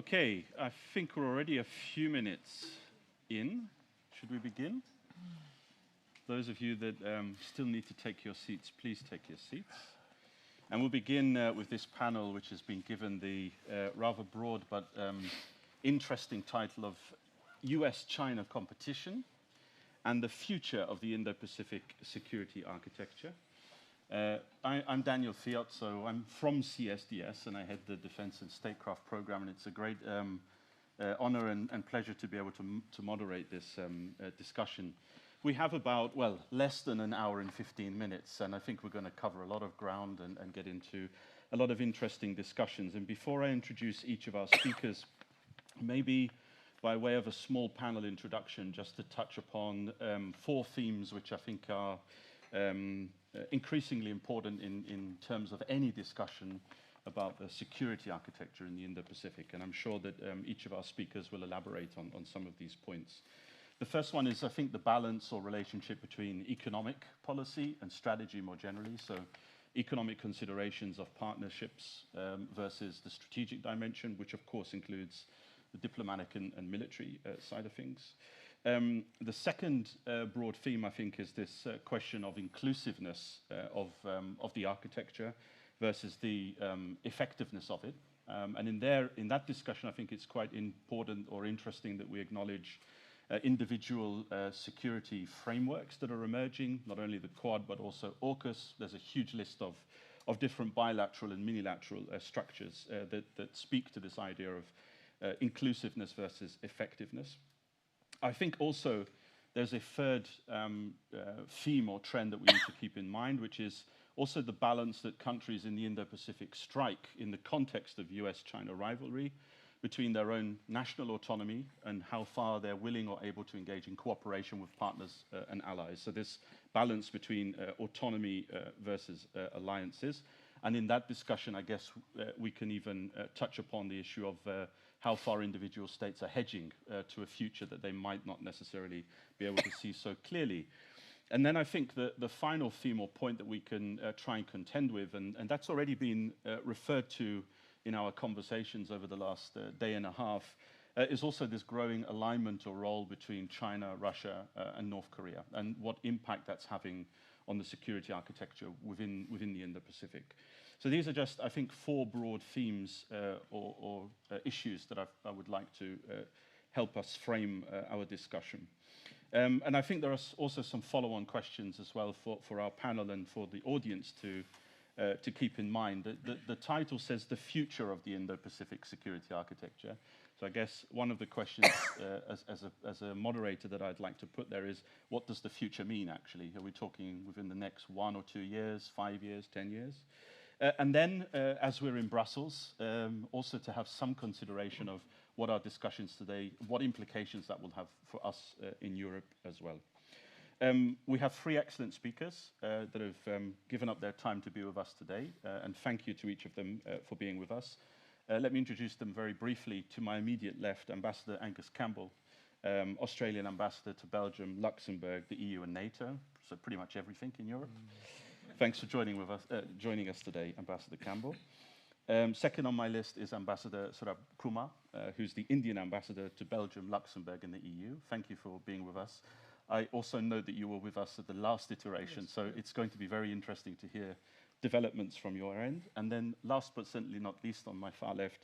Okay, I think we're already a few minutes in. Should we begin? Those of you that still need to take your seats, please take your seats. And we'll begin with this panel, which has been given the rather broad but interesting title of US-China Competition and the Future of the Indo-Pacific Security Architecture. I'm Daniel Fiott, so I'm from CSDS, and I head the Defense and Statecraft program, and it's a great honor and pleasure to be able to moderate this discussion. We have about, well, less than an hour and 15 minutes, and I think we're going to cover a lot of ground and get into a lot of interesting discussions. And before I introduce each of our speakers, maybe by way of a small panel introduction, just to touch upon 4 themes which I think are increasingly important in terms of any discussion about the security architecture in the Indo-Pacific. And I'm sure that each of our speakers will elaborate on some of these points. The first one is, I think, the balance or relationship between economic policy and strategy more generally. So economic considerations of partnerships versus the strategic dimension, which of course includes the diplomatic and military side of things. The second broad theme, I think, is this question of inclusiveness of the architecture versus the effectiveness of it. And in that discussion, I think it's quite important or interesting that we acknowledge individual security frameworks that are emerging, not only the Quad, but also AUKUS. There's a huge list of different bilateral and unilateral structures that speak to this idea of inclusiveness versus effectiveness. I think also there's a third theme or trend that we need to keep in mind, which is also the balance that countries in the Indo-Pacific strike in the context of US-China rivalry between their own national autonomy and how far they're willing or able to engage in cooperation with partners and allies. So this balance between autonomy versus alliances. And in that discussion, I guess we can even touch upon the issue of how far individual states are hedging to a future that they might not necessarily be able to see so clearly. And then I think the final theme or point that we can try and contend with, and that's already been referred to in our conversations over the last day and a half, is also this growing alignment or role between China, Russia, and North Korea, and what impact that's having on the security architecture within the Indo-Pacific. So these are just, I think, 4 broad themes or issues that I would like to help us frame our discussion. And I think there are also some follow-on questions as well for our panel and for the audience to keep in mind. The title says the future of the Indo-Pacific security architecture. So I guess one of the questions as a moderator that I'd like to put there is, what does the future mean actually? Are we talking within the next 1 or 2 years, 5 years, 10 years? And then, as we're in Brussels, also to have some consideration of what our discussions today, what implications that will have for us in Europe as well. We have 3 excellent speakers that have given up their time to be with us today, and thank you to each of them for being with us. Let me introduce them very briefly. To my immediate left, Ambassador Angus Campbell, Australian Ambassador to Belgium, Luxembourg, the EU and NATO, so pretty much everything in Europe. Thanks for joining us today, Ambassador Campbell. Second on my list is Ambassador Saurabh Kumar, who's the Indian Ambassador to Belgium, Luxembourg and the EU. Thank you for being with us. I also know that you were with us at the last iteration, yes. So it's going to be very interesting to hear developments from your end. And then last but certainly not least on my far left,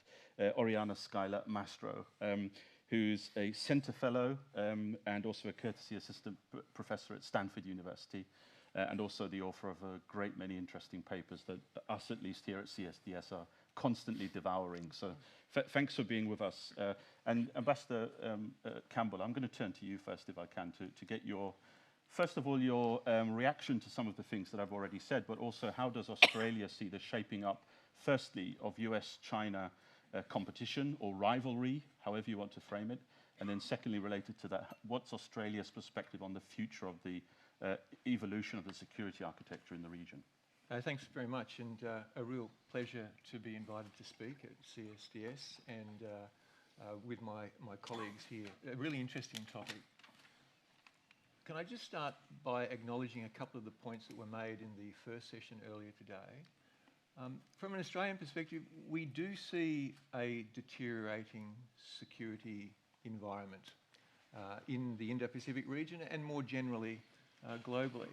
Oriana Skylar Mastro, who's a Centre Fellow and also a Courtesy Assistant Professor at Stanford University, and also the author of a great many interesting papers that us, at least here at CSDS, are constantly devouring. So thanks for being with us. And Ambassador Campbell, I'm going to turn to you first, if I can, to get your, first of all, your reaction to some of the things that I've already said, but also how does Australia see the shaping up, firstly, of US-China competition or rivalry, however you want to frame it, and then secondly, related to that, what's Australia's perspective on the future of the evolution of the security architecture in the region? Thanks very much, and a real pleasure to be invited to speak at CSDS and with my colleagues here. A really interesting topic. Can I just start by acknowledging a couple of the points that were made in the first session earlier today? From an Australian perspective, we do see a deteriorating security environment in the Indo-Pacific region and more generally globally.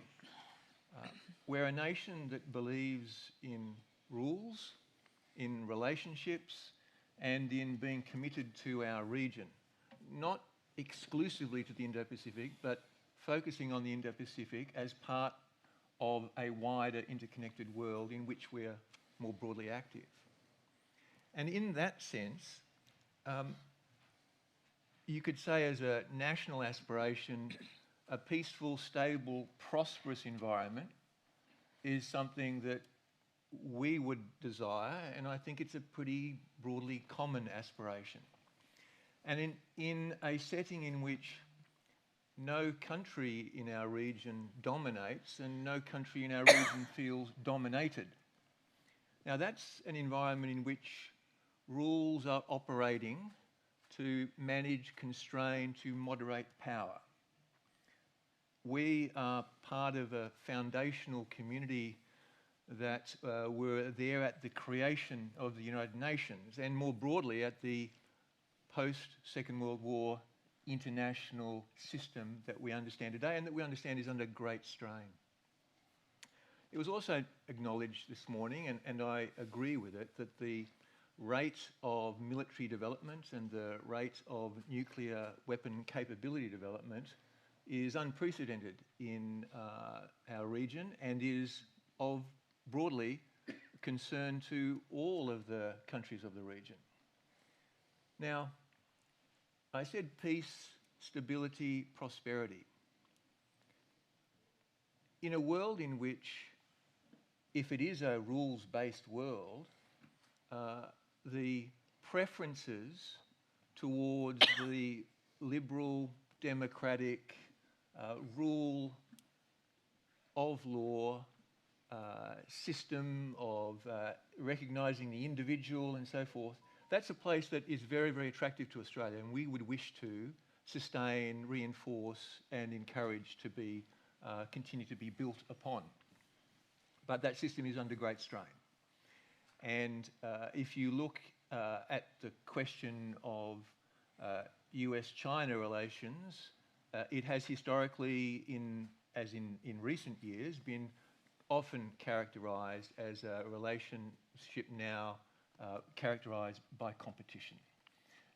We're a nation that believes in rules, in relationships, and in being committed to our region, not exclusively to the Indo-Pacific, but focusing on the Indo-Pacific as part of a wider interconnected world in which we're more broadly active. And in that sense, you could say as a national aspiration, a peaceful, stable, prosperous environment is something that we would desire, and I think it's a pretty broadly common aspiration. And in a setting in which no country in our region dominates and no country in our region feels dominated. Now that's an environment in which rules are operating to manage, constrain, to moderate power. We are part of a foundational community that were there at the creation of the United Nations and more broadly at the post-Second World War international system that we understand today and that we understand is under great strain. It was also acknowledged this morning, and I agree with it, that the rate of military development and the rate of nuclear weapon capability development is unprecedented in our region and is of broadly concern to all of the countries of the region. Now, I said peace, stability, prosperity. In a world in which, if it is a rules-based world, the preferences towards the liberal, democratic, rule of law system of recognising the individual and so forth, that's a place that is very, very attractive to Australia, and we would wish to sustain, reinforce and encourage to be, continue to be built upon. But that system is under great strain. And if you look at the question of US-China relations, it has historically, in recent years, been often characterised as a relationship now characterised by competition.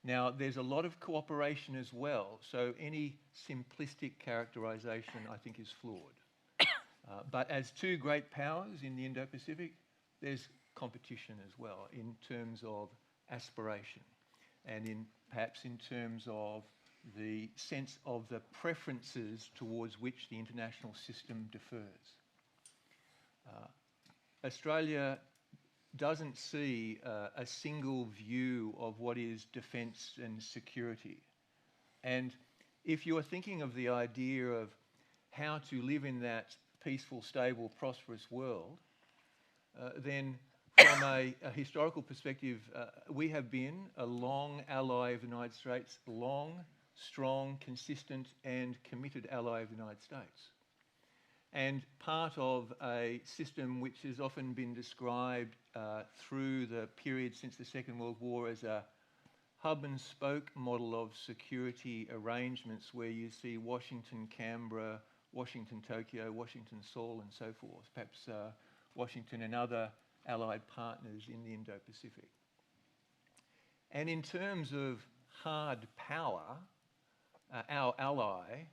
Now, there's a lot of cooperation as well, so any simplistic characterisation, I think, is flawed. But as two great powers in the Indo-Pacific, there's competition as well in terms of aspiration and perhaps in terms of the sense of the preferences towards which the international system differs. Australia doesn't see a single view of what is defence and security. And if you're thinking of the idea of how to live in that peaceful, stable, prosperous world, then from a historical perspective, we have been a long ally of the United States, long, strong, consistent and committed ally of the United States. And part of a system which has often been described through the period since the Second World War as a hub and spoke model of security arrangements where you see Washington, Canberra, Washington, Tokyo, Washington, Seoul and so forth, perhaps Washington and other allied partners in the Indo-Pacific. And in terms of hard power, our ally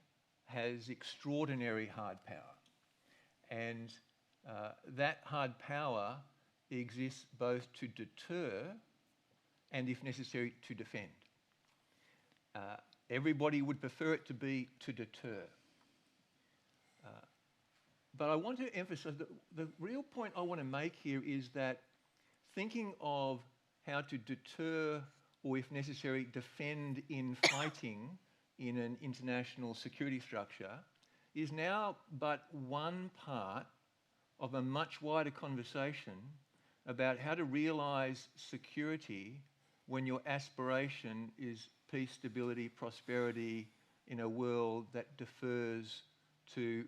has extraordinary hard power. And that hard power exists both to deter and, if necessary, to defend. Everybody would prefer it to be to deter. But I want to emphasise that the real point I want to make here is that thinking of how to deter or, if necessary, defend in fighting in an international security structure is now but one part of a much wider conversation about how to realise security when your aspiration is peace, stability, prosperity in a world that defers to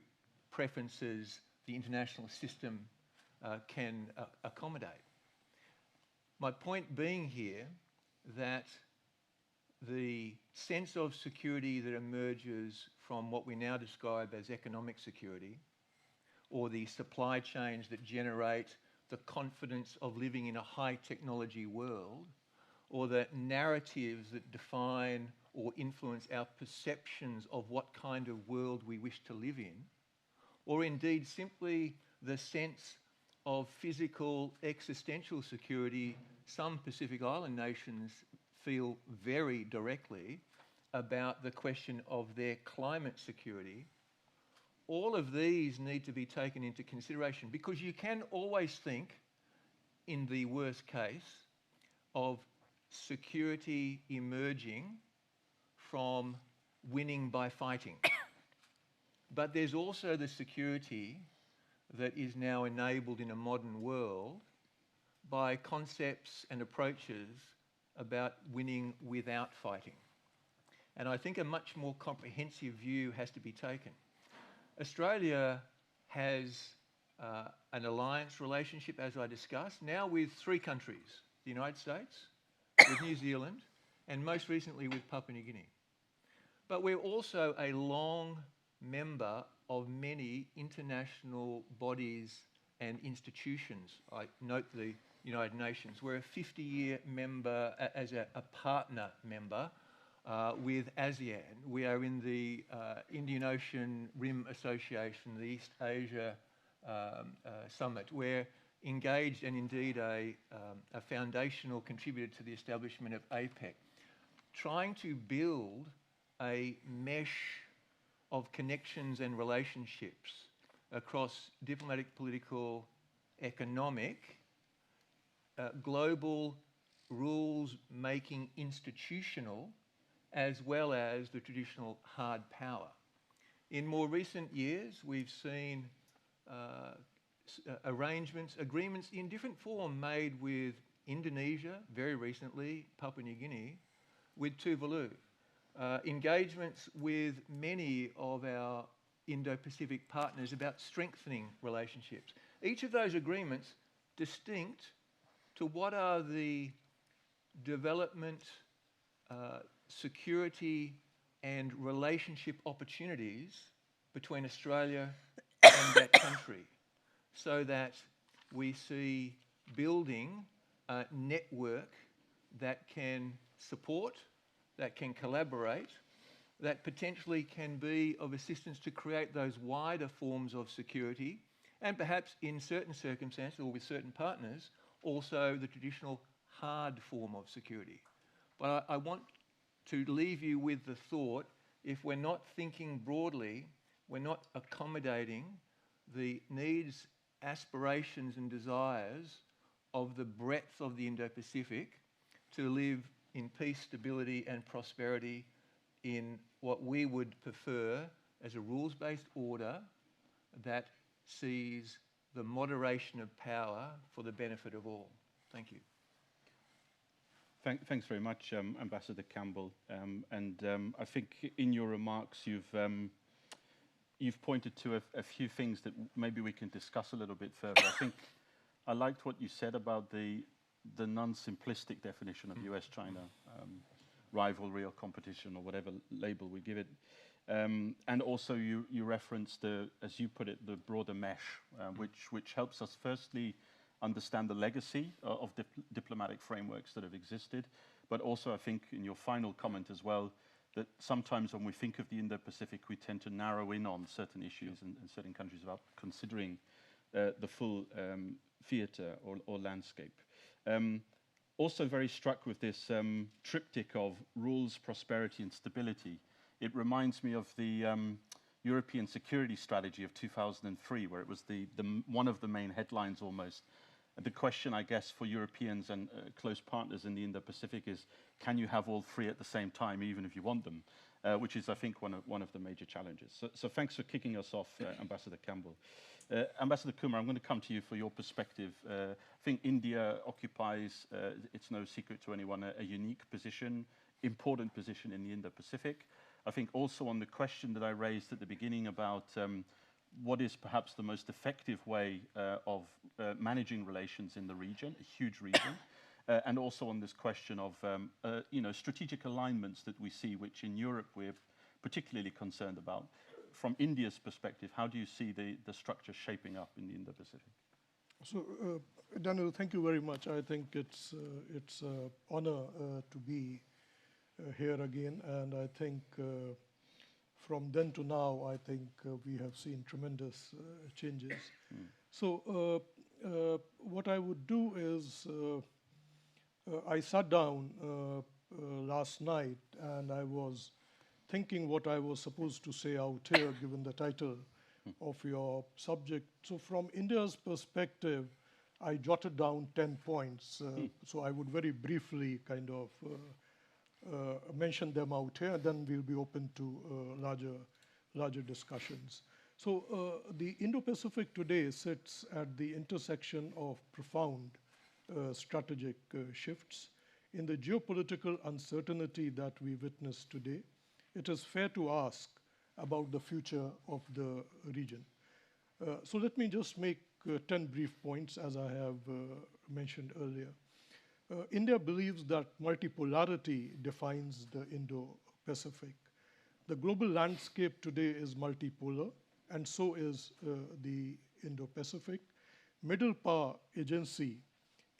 preferences the international system can accommodate. My point being here that the sense of security that emerges from what we now describe as economic security, or the supply chains that generate the confidence of living in a high technology world, or the narratives that define or influence our perceptions of what kind of world we wish to live in, or indeed simply the sense of physical existential security some Pacific Island nations feel very directly about the question of their climate security. All of these need to be taken into consideration, because you can always think, in the worst case, of security emerging from winning by fighting. But there's also the security that is now enabled in a modern world by concepts and approaches about winning without fighting. And I think a much more comprehensive view has to be taken. Australia has an alliance relationship, as I discussed, now with 3 countries: the United States, with New Zealand, and most recently with Papua New Guinea. But we're also a long member of many international bodies and institutions. I note the United Nations. We're a 50-year member, as a partner member, with ASEAN. We are in the Indian Ocean Rim Association, the East Asia Summit. We're engaged and indeed a foundational contributor to the establishment of APEC, trying to build a mesh of connections and relationships across diplomatic, political, economic, global rules-making institutional, as well as the traditional hard power. In more recent years, we've seen agreements in different form made with Indonesia, very recently, Papua New Guinea, with Tuvalu. Engagements with many of our Indo-Pacific partners about strengthening relationships. Each of those agreements distinct to what are the development, security and relationship opportunities between Australia and that country, so that we see building a network that can support, that can collaborate, that potentially can be of assistance to create those wider forms of security, and perhaps in certain circumstances or with certain partners, also the traditional hard form of security. But I want to leave you with the thought, if we're not thinking broadly, we're not accommodating the needs, aspirations and desires of the breadth of the Indo-Pacific to live in peace, stability and prosperity in what we would prefer as a rules-based order that sees the moderation of power for the benefit of all. Thank you. Thanks very much, Ambassador Campbell. I think in your remarks you've pointed to a few things that maybe we can discuss a little bit further. I think I liked what you said about the non-simplistic definition of US-China rivalry or competition or whatever label we give it. And also you referenced, as you put it, the broader mesh, which helps us firstly understand the legacy of diplomatic frameworks that have existed, but also I think in your final comment as well, that sometimes when we think of the Indo-Pacific, we tend to narrow in on certain issues and certain countries without considering the full theatre or landscape. Also very struck with this triptych of rules, prosperity and stability. It reminds me of the European security strategy of 2003, where it was one of the main headlines almost. The question, I guess, for Europeans and close partners in the Indo-Pacific is, can you have all 3 at the same time, even if you want them? Which is, I think, one of the major challenges. So thanks for kicking us off, Ambassador Campbell. Ambassador Kumar, I'm going to come to you for your perspective. I think India occupies, it's no secret to anyone, a unique position, important position in the Indo-Pacific. I think also on the question that I raised at the beginning about what is perhaps the most effective way of managing relations in the region, a huge region, and also on this question of strategic alignments that we see, which in Europe we're particularly concerned about. From India's perspective, how do you see the structure shaping up in the Indo-Pacific? So, Daniel, thank you very much. I think it's an honor to be here again, and I think from then to now, I think we have seen tremendous changes. So what I would do is, I sat down last night and I was thinking what I was supposed to say out here, given the title of your subject. So from India's perspective, I jotted down 10 points. So I would very briefly kind of mention them out here, then we'll be open to larger discussions. So the Indo-Pacific today sits at the intersection of profound strategic shifts. In the geopolitical uncertainty that we witness today, it is fair to ask about the future of the region. So let me just make 10 brief points, as I have mentioned earlier. India believes that multipolarity defines the Indo-Pacific. The global landscape today is multipolar, and so is the Indo-Pacific. Middle power agency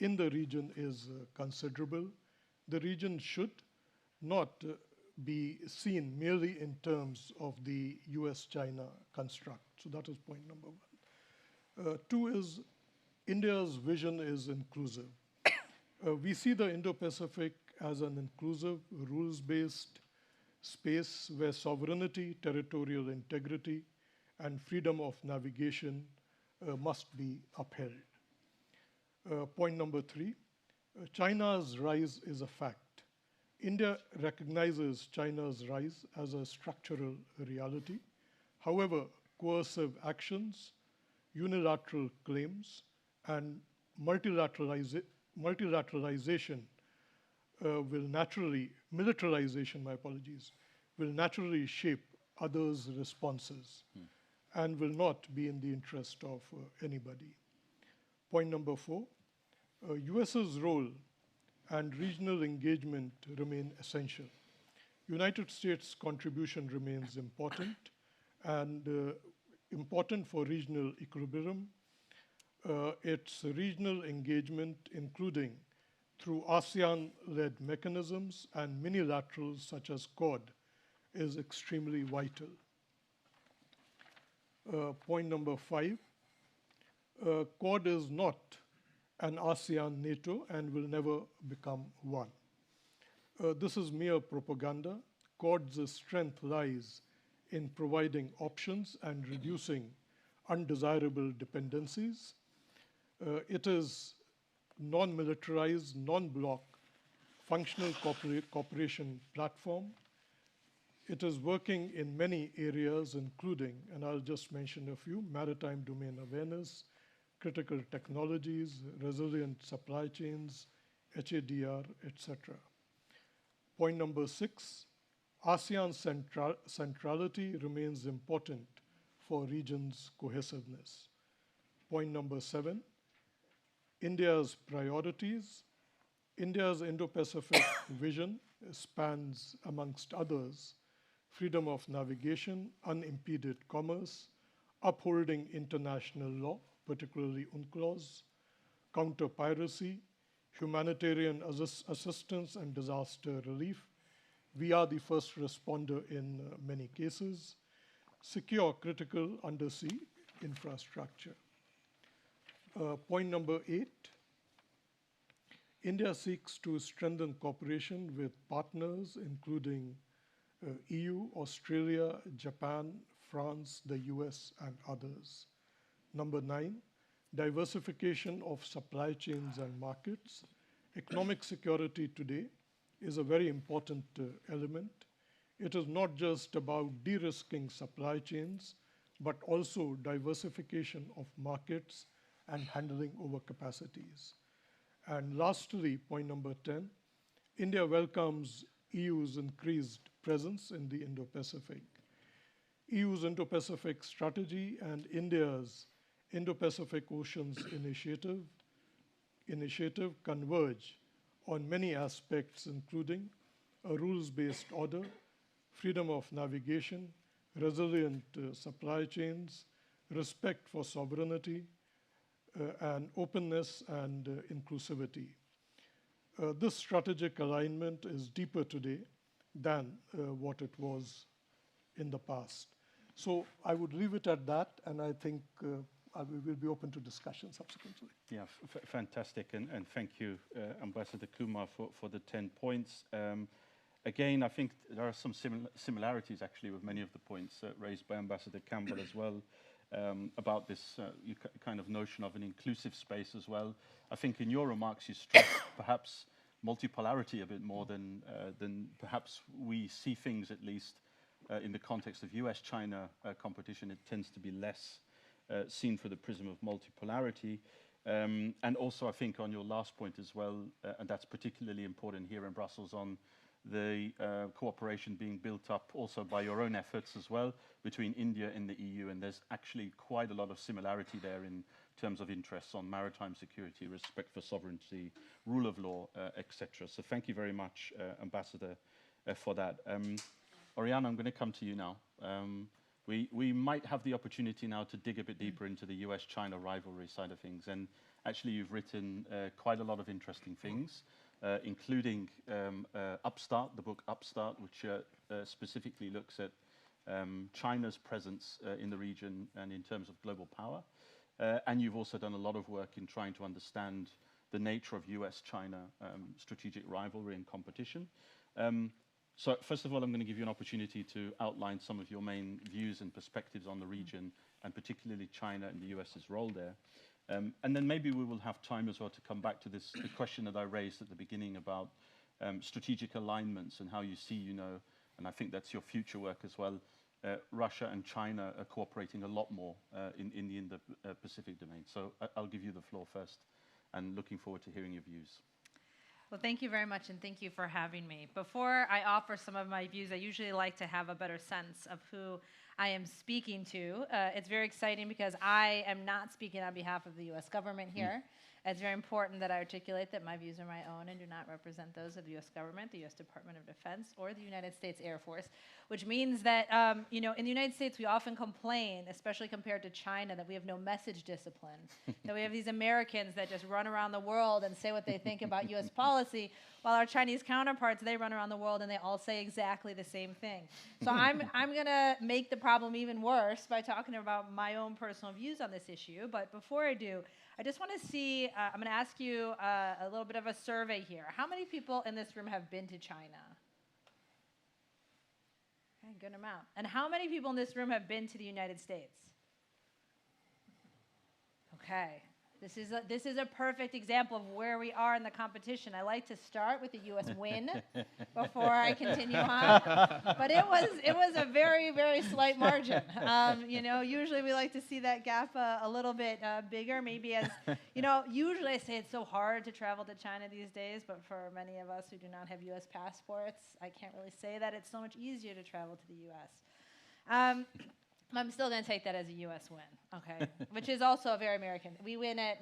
in the region is considerable. The region should not be seen merely in terms of the US-China construct. So that is point number one. Two is India's vision is inclusive. We see the Indo-Pacific as an inclusive, rules-based space where sovereignty, territorial integrity, and freedom of navigation must be upheld. Point number three, China's rise is a fact. India recognizes China's rise as a structural reality. However, coercive actions, unilateral claims, and multilateralization will naturally, militarization, my apologies, will naturally shape others' responses and will not be in the interest of anybody. Point number four, US's role and regional engagement remain essential. United States' contribution remains important and important for regional equilibrium. Its regional engagement, including through ASEAN-led mechanisms and minilaterals such as Quad, is extremely vital. Point number five, Quad is not an ASEAN NATO and will never become one. This is mere propaganda. Quad's strength lies in providing options and reducing undesirable dependencies. It is non-militarized, non-bloc, functional cooperation platform. It is working in many areas, including, and I'll just mention a few, maritime domain awareness, critical technologies, resilient supply chains, HADR, etc. Point number six, ASEAN centrality remains important for region's cohesiveness. Point number seven, India's priorities. India's Indo-Pacific vision spans, amongst others, freedom of navigation, unimpeded commerce, upholding international law, particularly UNCLOS, counter-piracy, humanitarian assistance and disaster relief. We are the first responder in many cases. Secure critical undersea infrastructure. Point number 8, India seeks to strengthen cooperation with partners, including EU, Australia, Japan, France, the US, and others. Number 9, diversification of supply chains and markets. Economic security today is a very important element. It is not just about de-risking supply chains, but also diversification of markets and handling overcapacities. And lastly, point number 10, India welcomes EU's increased presence in the Indo-Pacific. EU's Indo-Pacific strategy and India's Indo-Pacific Oceans initiative converge on many aspects, including a rules-based order, freedom of navigation, resilient supply chains, respect for sovereignty, and openness and inclusivity. This strategic alignment is deeper today than what it was in the past. So I would leave it at that, and I think we will be open to discussion subsequently. Yeah, fantastic, and thank you, Ambassador Kumar, for the 10 points. Again, I think there are some similarities actually with many of the points raised by Ambassador Campbell as well, about this kind of notion of an inclusive space as well. I think in your remarks you stressed perhaps multipolarity a bit more than perhaps we see things, at least in the context of US-China competition. It tends to be less seen through the prism of multipolarity. And also I think on your last point as well, and that's particularly important here in Brussels, on the cooperation being built up also by your own efforts as well between India and the EU, and there's actually quite a lot of similarity there in terms of interests on maritime security, respect for sovereignty, rule of law, etc. So thank you very much, Ambassador, for that. Oriana, I'm going to come to you now. We might have the opportunity now to dig a bit deeper into the US-China rivalry side of things, and actually you've written quite a lot of interesting things, including Upstart, the book Upstart, which specifically looks at China's presence in the region and in terms of global power. And you've also done a lot of work in trying to understand the nature of US-China strategic rivalry and competition. So first of all, I'm going to give you an opportunity to outline some of your main views and perspectives on the region, and particularly China and the US's role there. And then maybe we will have time as well to come back to the question that I raised at the beginning about strategic alignments and how you see, and I think that's your future work as well, Russia and China are cooperating a lot more in the Indo-Pacific domain. So I'll give you the floor first, and looking forward to hearing your views. Well, thank you very much, and thank you for having me. Before I offer some of my views, I usually like to have a better sense of who I am speaking to. It's very exciting because I am not speaking on behalf of the U.S. government here. It's very important that I articulate that my views are my own and do not represent those of the U.S. government, the U.S. Department of Defense, or the United States Air Force, which means that, in the United States, we often complain, especially compared to China, that we have no message discipline, that we have these Americans that just run around the world and say what they think about U.S. policy, while our Chinese counterparts, they run around the world and they all say exactly the same thing. So I'm going to make the problem even worse by talking about my own personal views on this issue. But before I do, I just want to see, I'm going to ask you a little bit of a survey here. How many people in this room have been to China? Okay, good amount. And how many people in this room have been to the United States? Okay. This is a perfect example of where we are in the competition. I like to start with the U.S. win before I continue on, but it was a very, very slight margin. Usually we like to see that gap a little bit bigger. Maybe as usually I say it's so hard to travel to China these days, but for many of us who do not have U.S. passports, I can't really say that it's so much easier to travel to the U.S. I'm still going to take that as a U.S. win, okay? Which is also a very American. We win at,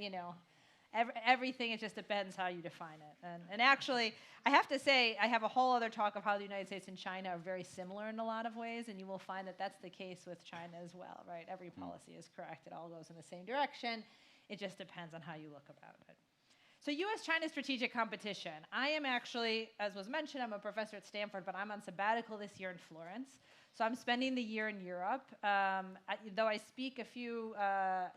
everything. It just depends how you define it. And actually, I have to say, I have a whole other talk of how the United States and China are very similar in a lot of ways, and you will find that that's the case with China as well, right? Every policy is correct. It all goes in the same direction. It just depends on how you look about it. So U.S.-China strategic competition. I am actually, as was mentioned, I'm a professor at Stanford, but I'm on sabbatical this year in Florence. So I'm spending the year in Europe. Though I speak a few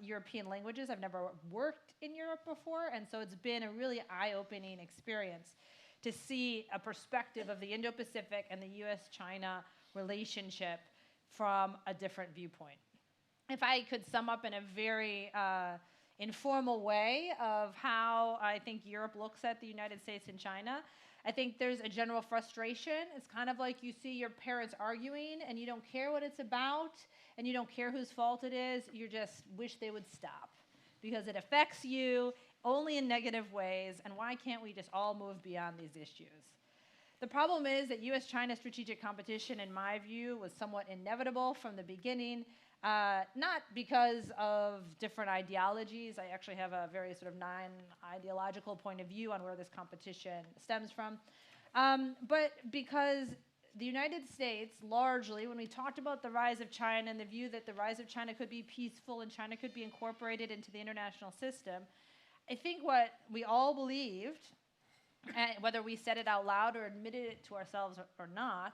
European languages, I've never worked in Europe before, and so it's been a really eye-opening experience to see a perspective of the Indo-Pacific and the U.S.-China relationship from a different viewpoint. If I could sum up in a very informal way of how I think Europe looks at the United States and China, I think there's a general frustration. It's kind of like you see your parents arguing and you don't care what it's about and you don't care whose fault it is. You just wish they would stop because it affects you only in negative ways, and why can't we just all move beyond these issues? The problem is that US-China strategic competition, in my view, was somewhat inevitable from the beginning, not because of different ideologies. I actually have a very sort of non-ideological point of view on where this competition stems from, but because the United States, largely, when we talked about the rise of China and the view that the rise of China could be peaceful and China could be incorporated into the international system, I think what we all believed, whether we said it out loud or admitted it to ourselves or not,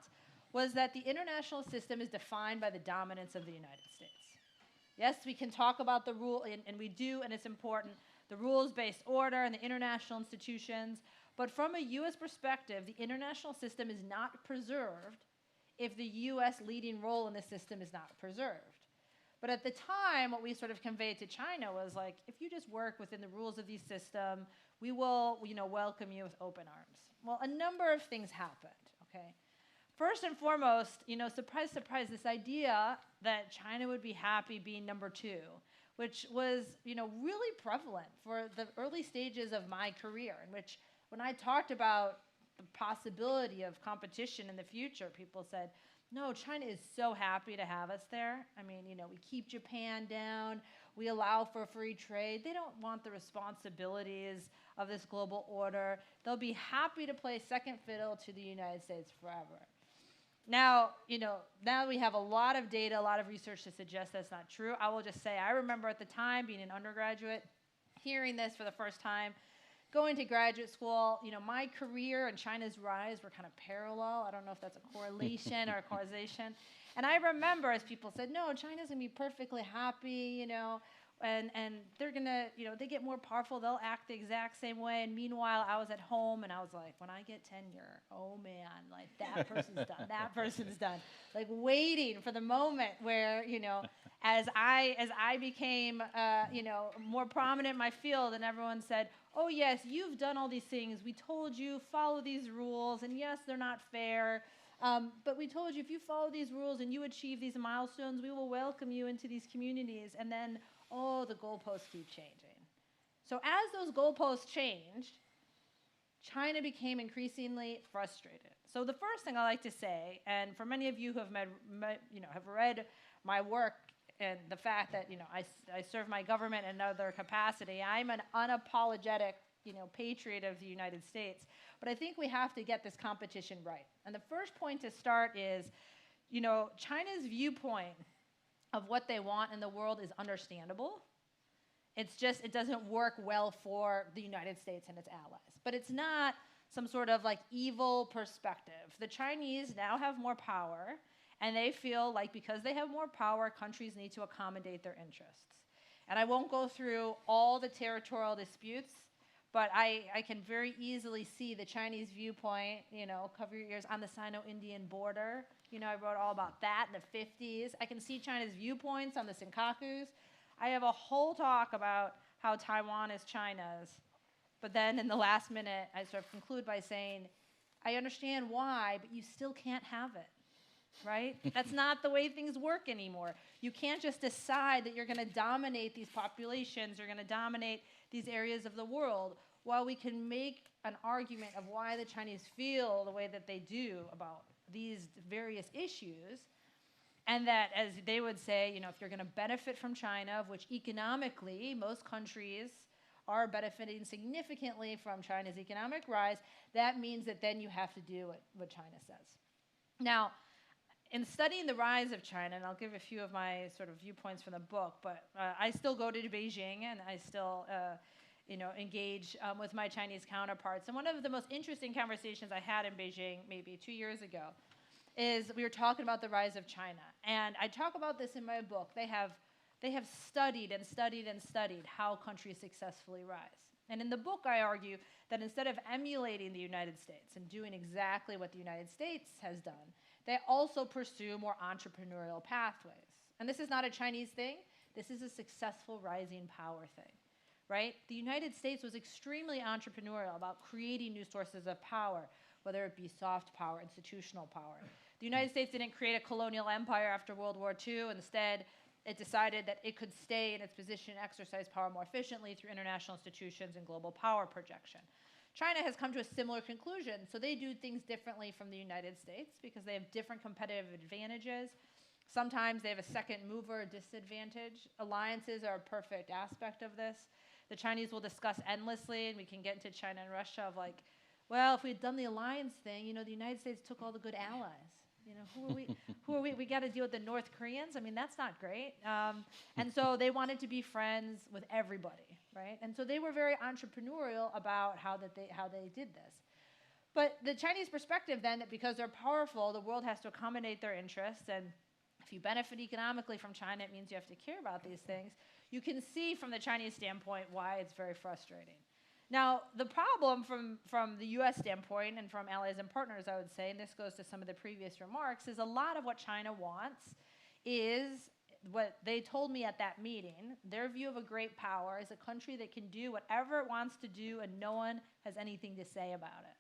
was that the international system is defined by the dominance of the United States. Yes, we can talk about the rule, and we do, and it's important, the rules-based order and the international institutions, but from a U.S. perspective, the international system is not preserved if the U.S. leading role in the system is not preserved. But at the time, what we sort of conveyed to China was like, if you just work within the rules of the system, we will, welcome you with open arms. Well, a number of things happened, okay? First and foremost, surprise, surprise, this idea that China would be happy being number two, which was, really prevalent for the early stages of my career, in which when I talked about the possibility of competition in the future, people said, no, China is so happy to have us there. I mean, we keep Japan down. We allow for free trade. They don't want the responsibilities of this global order. They'll be happy to play second fiddle to the United States forever. Now, now we have a lot of data, a lot of research to suggest that's not true. I will just say I remember at the time being an undergraduate, hearing this for the first time, going to graduate school, my career and China's rise were kind of parallel. I don't know if that's a correlation or a causation. And I remember as people said, no, China's going to be perfectly happy, and they're going to, they get more powerful, they'll act the exact same way. And meanwhile, I was at home and I was like, when I get tenure, oh man, like that person's done, that person's done. Like waiting for the moment where, as I became, more prominent in my field and everyone said, oh yes, you've done all these things. We told you, follow these rules. And yes, they're not fair. But we told you, if you follow these rules and you achieve these milestones, we will welcome you into these communities. And then, oh, the goalposts keep changing. So as those goalposts changed, China became increasingly frustrated. So the first thing I like to say, and for many of you who have have read my work and the fact that I serve my government in another capacity, I'm an unapologetic patriot of the United States. But I think we have to get this competition right. And the first point to start is, China's viewpoint of what they want in the world is understandable. It's just, it doesn't work well for the United States and its allies. But it's not some sort of like evil perspective. The Chinese now have more power, and they feel like because they have more power, countries need to accommodate their interests. And I won't go through all the territorial disputes, but I can very easily see the Chinese viewpoint, cover your ears, on the Sino-Indian border. I wrote all about that in the 50s. I can see China's viewpoints on the Senkakus. I have a whole talk about how Taiwan is China's. But then in the last minute, I sort of conclude by saying, I understand why, but you still can't have it, right? That's not the way things work anymore. You can't just decide that you're going to dominate these populations, you're going to dominate these areas of the world. While we can make an argument of why the Chinese feel the way that they do about these various issues, and that, as they would say, if you're going to benefit from China, of which economically most countries are benefiting significantly from China's economic rise, that means that then you have to do what China says. Now, in studying the rise of China, and I'll give a few of my sort of viewpoints from the book, but I still go to Beijing, and I still engage with my Chinese counterparts. And one of the most interesting conversations I had in Beijing maybe 2 years ago is we were talking about the rise of China. And I talk about this in my book. They have studied and studied and studied how countries successfully rise. And in the book, I argue that instead of emulating the United States and doing exactly what the United States has done, they also pursue more entrepreneurial pathways. And this is not a Chinese thing. This is a successful rising power thing, right? The United States was extremely entrepreneurial about creating new sources of power, whether it be soft power, institutional power. The United States didn't create a colonial empire after World War II. Instead, it decided that it could stay in its position and exercise power more efficiently through international institutions and global power projection. China has come to a similar conclusion. So they do things differently from the United States because they have different competitive advantages. Sometimes they have a second mover disadvantage. Alliances are a perfect aspect of this. The Chinese will discuss endlessly, and we can get into China and Russia of like, well, if we had done the alliance thing, you know, the United States took all the good allies. You know, who are we? Who are we? We got to deal with the North Koreans. I mean, that's not great. And so they wanted to be friends with everybody, right? And so they were very entrepreneurial about how they did this. But the Chinese perspective then, that because they're powerful, the world has to accommodate their interests, and if you benefit economically from China, it means you have to care about these things. You can see from the Chinese standpoint why it's very frustrating. Now, the problem from the U.S. standpoint and from allies and partners, I would say, and this goes to some of the previous remarks, is a lot of what China wants is what they told me at that meeting. Their view of a great power is a country that can do whatever it wants to do and no one has anything to say about it.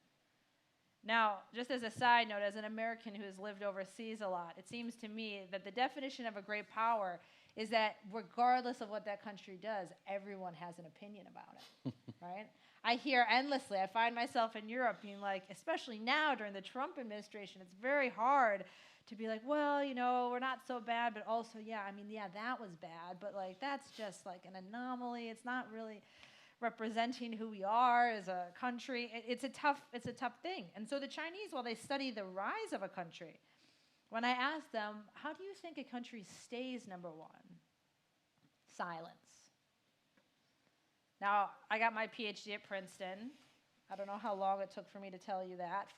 Now, just as a side note, as an American who has lived overseas a lot, it seems to me that the definition of a great power is that regardless of what that country does, everyone has an opinion about it, right? I hear endlessly. I find myself in Europe being like, especially now during the Trump administration, it's very hard to be like, well, you know, we're not so bad, but also, yeah, I mean, yeah, that was bad, but like that's just like an anomaly. It's not really representing who we are as a country. It's a tough thing. And so the Chinese, while they study the rise of a country, when I ask them, how do you think a country stays number one? Silence. Now, I got my PhD at Princeton. I don't know how long it took for me to tell you that.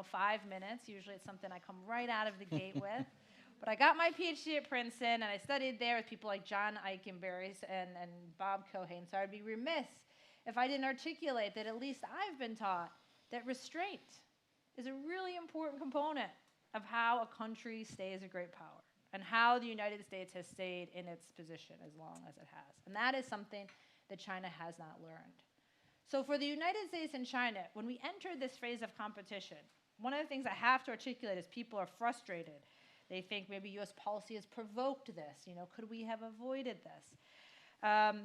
5 minutes. Usually it's something I come right out of the gate with. But I got my PhD at Princeton, and I studied there with people like John Eichenberry and Bob Cohen. So I'd be remiss if I didn't articulate that at least I've been taught that restraint is a really important component of how a country stays a great power and how the United States has stayed in its position as long as it has. And that is something that China has not learned. So for the United States and China, when we enter this phase of competition, one of the things I have to articulate is people are frustrated. They think maybe U.S. policy has provoked this. You know, could we have avoided this?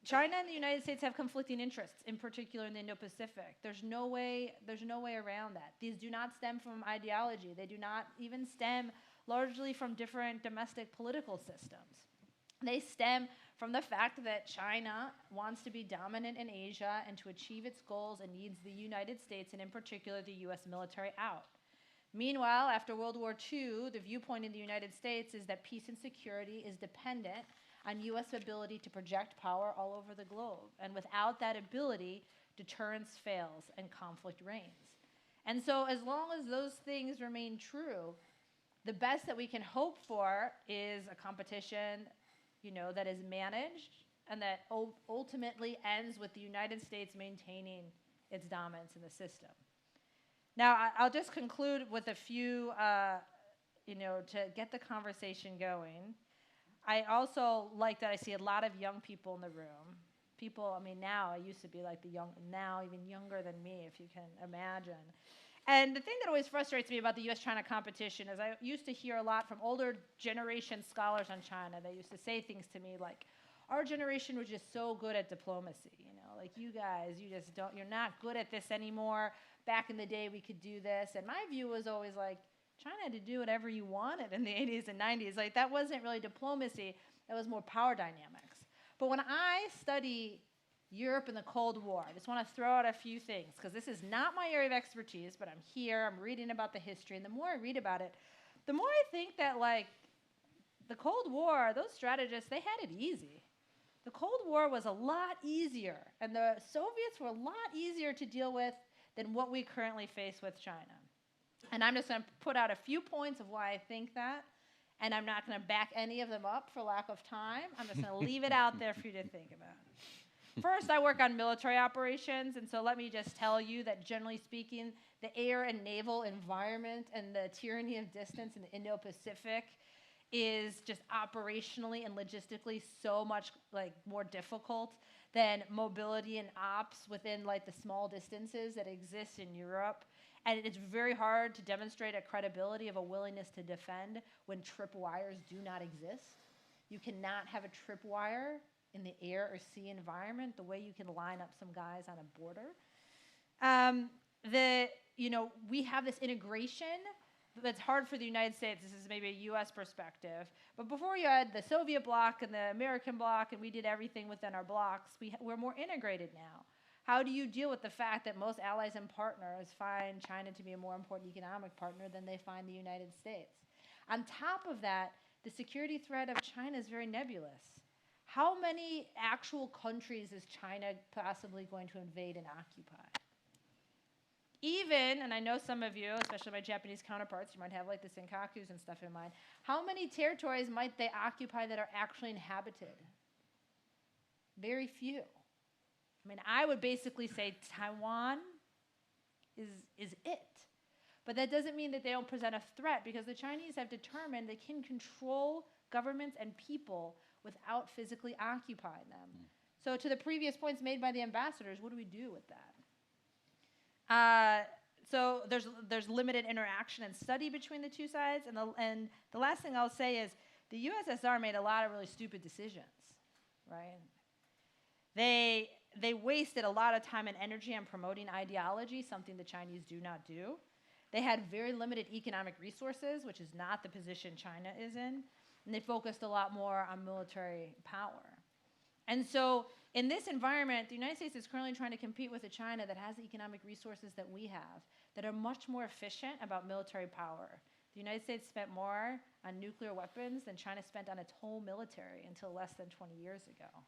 China and the United States have conflicting interests, in particular in the Indo-Pacific. There's no way around that. These do not stem from ideology. They do not even stem largely from different domestic political systems. They stem from the fact that China wants to be dominant in Asia and to achieve its goals and needs the United States, and in particular the U.S. military, out. Meanwhile, after World War II, the viewpoint in the United States is that peace and security is dependent on U.S. ability to project power all over the globe. And without that ability, deterrence fails and conflict reigns. And so as long as those things remain true, the best that we can hope for is a competition, you know, that is managed and that ultimately ends with the United States maintaining its dominance in the system. Now, I'll just conclude with a few, to get the conversation going. I also like that I see a lot of young people in the room. People, I mean, now I used to be like now even younger than me, if you can imagine. And the thing that always frustrates me about the U.S.-China competition is I used to hear a lot from older generation scholars on China. They used to say things to me like, our generation was just so good at diplomacy, you know, like you guys, you're not good at this anymore. Back in the day, we could do this. And my view was always like, China had to do whatever you wanted in the 80s and 90s. Like, that wasn't really diplomacy. That was more power dynamics. But when I study Europe and the Cold War, I just want to throw out a few things, because this is not my area of expertise, but I'm here, I'm reading about the history, and the more I read about it, the more I think that, like, the Cold War, those strategists, they had it easy. The Cold War was a lot easier, and the Soviets were a lot easier to deal with than what we currently face with China. And I'm just going to put out a few points of why I think that, and I'm not going to back any of them up for lack of time. I'm just going to leave it out there for you to think about. First, I work on military operations, and so let me just tell you that generally speaking, the air and naval environment and the tyranny of distance in the Indo-Pacific is just operationally and logistically so much like more difficult than mobility and ops within like the small distances that exist in Europe. And it's very hard to demonstrate a credibility of a willingness to defend when tripwires do not exist. You cannot have a tripwire in the air or sea environment the way you can line up some guys on a border. We have this integration that's hard for the United States. This is maybe a U.S. perspective. But before you had the Soviet bloc and the American bloc, and we did everything within our blocks, we're more integrated now. How do you deal with the fact that most allies and partners find China to be a more important economic partner than they find the United States? On top of that, the security threat of China is very nebulous. How many actual countries is China possibly going to invade and occupy? Even, and I know some of you, especially my Japanese counterparts, you might have like the Senkakus and stuff in mind, how many territories might they occupy that are actually inhabited? Very few. I mean, I would basically say Taiwan is it. But that doesn't mean that they don't present a threat, because the Chinese have determined they can control governments and people without physically occupying them. So to the previous points made by the ambassadors, what do we do with that? So there's limited interaction and study between the two sides. And the last thing I'll say is the USSR made a lot of really stupid decisions, right? They wasted a lot of time and energy on promoting ideology, something the Chinese do not do. They had very limited economic resources, which is not the position China is in. And they focused a lot more on military power. And so in this environment, the United States is currently trying to compete with a China that has the economic resources that we have, that are much more efficient about military power. The United States spent more on nuclear weapons than China spent on its whole military until less than 20 years ago.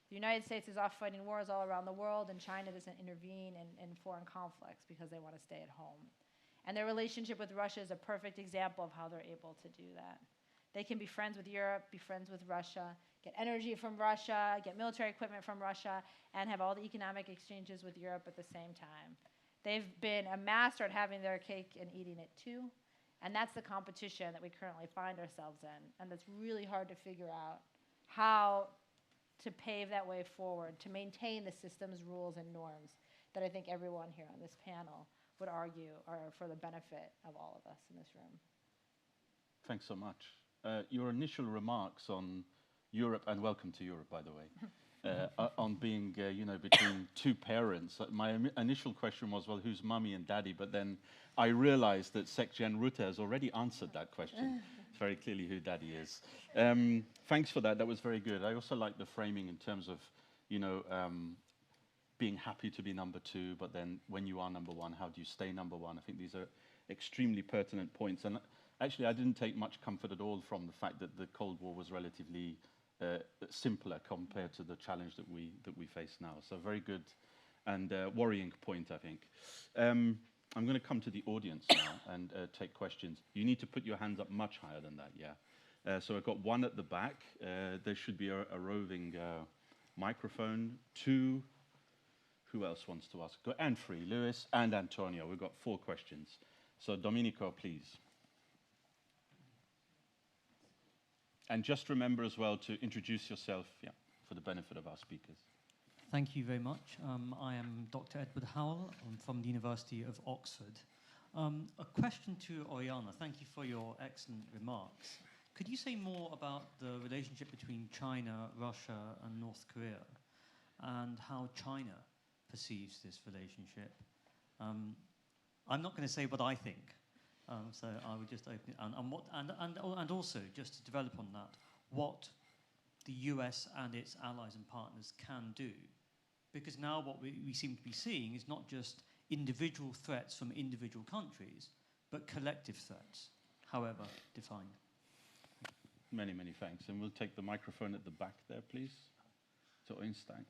The United States is off fighting wars all around the world, and China doesn't intervene in foreign conflicts because they want to stay at home. And their relationship with Russia is a perfect example of how they're able to do that. They can be friends with Europe, be friends with Russia, get energy from Russia, get military equipment from Russia, and have all the economic exchanges with Europe at the same time. They've been a master at having their cake and eating it too. And that's the competition that we currently find ourselves in. And that's really hard to figure out how to pave that way forward, to maintain the systems, rules, and norms that I think everyone here on this panel would argue are for the benefit of all of us in this room. Thanks so much. Your initial remarks on Europe, and welcome to Europe, by the way, on being, between two parents. My initial question was, well, who's mummy and daddy? But then I realized that Sec-Gen Rutte has already answered that question. It's very clearly who daddy is. Thanks for that. That was very good. I also like the framing in terms of, being happy to be number two, but then when you are number one, how do you stay number one? I think these are extremely pertinent points. And actually, I didn't take much comfort at all from the fact that the Cold War was relatively simpler compared to the challenge that we face now. So very good and worrying point, I think. I'm going to come to the audience now and take questions. You need to put your hands up much higher than that, yeah. So I've got one at the back. There should be a roving microphone. Two. Who else wants to ask? Go and three, Lewis and Antonio. We've got 4 questions. So Domenico, please. And just remember as well to introduce yourself, for the benefit of our speakers. Thank you very much. I am Dr. Edward Howell. I'm from the University of Oxford. A question to Oriana. Thank you for your excellent remarks. Could you say more about the relationship between China, Russia, and North Korea, and how China perceives this relationship? I'm not going to say what I think, so I would just open it. And also, just to develop on that, what the US and its allies and partners can do. Because now what we seem to be seeing is not just individual threats from individual countries, but collective threats, however defined. Many, many thanks. And we'll take the microphone at the back there, please. To Einstein.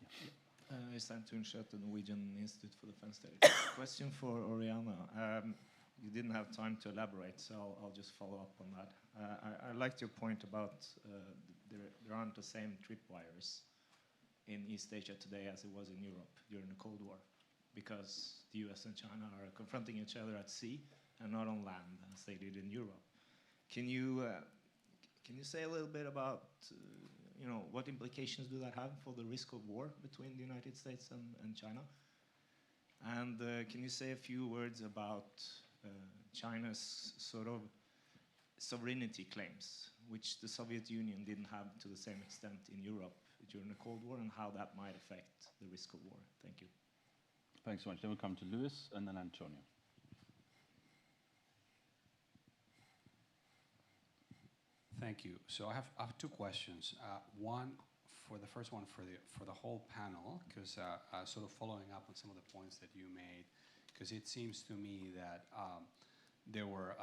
Øystein Tunskjøtt, the Norwegian Institute for Defense Studies. Question for Oriana. You didn't have time to elaborate, so I'll just follow up on that. I liked your point about there aren't the same tripwires in East Asia today as it was in Europe during the Cold War, because the US and China are confronting each other at sea and not on land as they did in Europe. Can you say a little bit about what implications do that have for the risk of war between the United States and China? And can you say a few words about China's sort of sovereignty claims, which the Soviet Union didn't have to the same extent in Europe during the Cold War, and how that might affect the risk of war? Thank you. Thanks so much. Then we'll come to Lewis and then Antonio. Thank you. So I have two questions. One, for the first one, for the whole panel, because sort of following up on some of the points that you made, because it seems to me that there were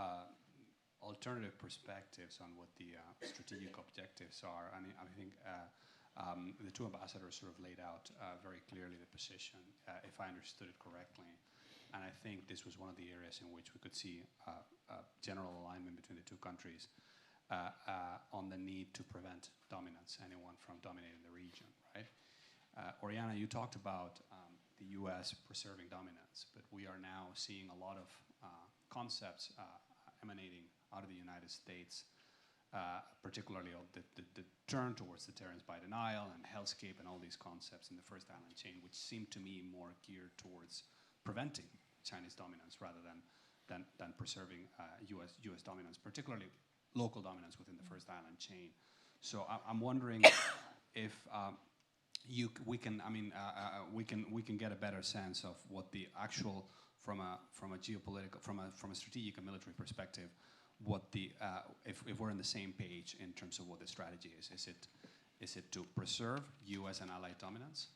alternative perspectives on what the strategic objectives are, and I think the two ambassadors sort of laid out very clearly the position, if I understood it correctly. And I think this was one of the areas in which we could see general alignment between the two countries. On the need to prevent dominance, anyone from dominating the region, right? Oriana, you talked about the US preserving dominance, but we are now seeing a lot of concepts emanating out of the United States, particularly the turn towards deterrence by denial and hellscape and all these concepts in the first island chain, which seem to me more geared towards preventing Chinese dominance rather than preserving US dominance, particularly local dominance within the first island chain. So I'm wondering if we can get a better sense of what the actual, from a geopolitical, from a strategic and military perspective, what the if we're on the same page in terms of what the strategy is. Is it to preserve U.S. and allied dominance,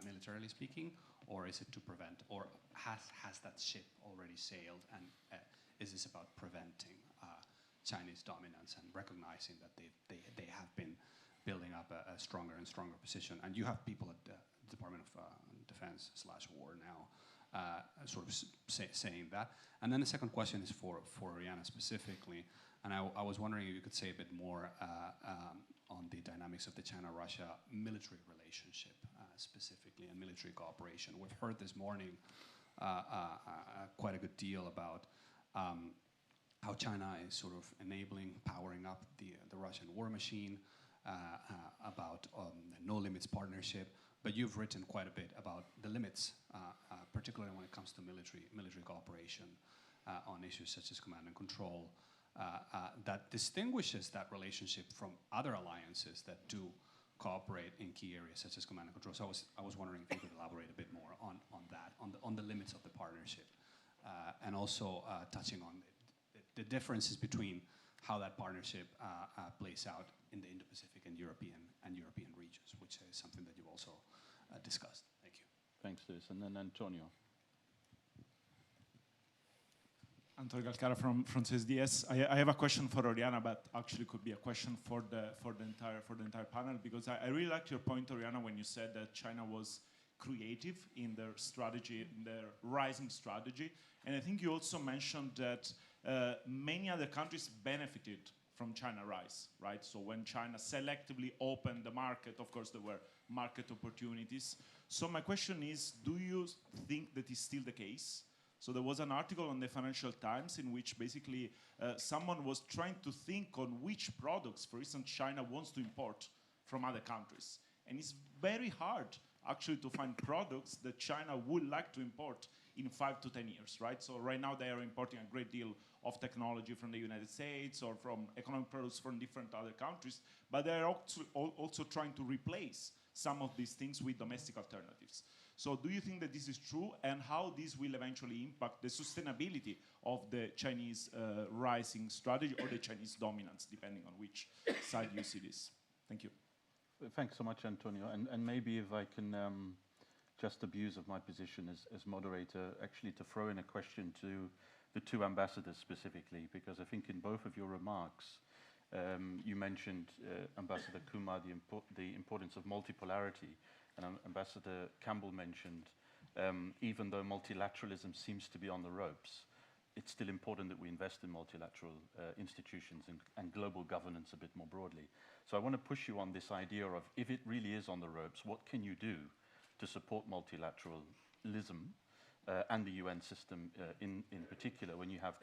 militarily speaking, or is it to prevent, or has that ship already sailed, and is this about preventing Chinese dominance and recognizing that they have been building up a stronger and stronger position? And you have people at the Department of Defense/War now sort of saying that. And then the second question is for Oriana specifically, and I was wondering if you could say a bit more on the dynamics of the China-Russia military relationship specifically, and military cooperation. We've heard this morning quite a good deal about how China is sort of enabling, powering up the Russian war machine, about the no limits partnership. But you've written quite a bit about the limits, particularly when it comes to military cooperation on issues such as command and control, that distinguishes that relationship from other alliances that do cooperate in key areas such as command and control. So I was wondering if you could elaborate a bit more on that, on the limits of the partnership, and also touching on the differences between how that partnership plays out in the Indo-Pacific and European regions, which is something that you've also discussed. Thank you. Thanks, Luis. And then Antonio. Antonio Galcara from CSDS. I have a question for Oriana, but actually could be a question for the entire panel, because I really liked your point, Oriana, when you said that China was creative in their strategy, in their rising strategy. And I think you also mentioned that many other countries benefited from China rise, right? So when China selectively opened the market, of course, there were market opportunities. So my question is, do you think that is still the case? So there was an article on the Financial Times in which basically someone was trying to think on which products, for instance, China wants to import from other countries. And it's very hard actually to find products that China would like to import in 5 to 10 years, right? So right now they are importing a great deal of technology from the United States or from economic products from different other countries, but they're also trying to replace some of these things with domestic alternatives. So do you think that this is true, and how this will eventually impact the sustainability of the Chinese rising strategy or the Chinese dominance, depending on which side you see this? Thank you. Thanks so much, Antonio. And maybe if I can just abuse of my position as moderator, actually to throw in a question to the two ambassadors specifically, because I think in both of your remarks, you mentioned, Ambassador Kumar, the importance of multipolarity, and Ambassador Campbell mentioned, even though multilateralism seems to be on the ropes, it's still important that we invest in multilateral institutions and global governance a bit more broadly. So I want to push you on this idea of, if it really is on the ropes, what can you do to support multilateralism and the UN system in particular, when you have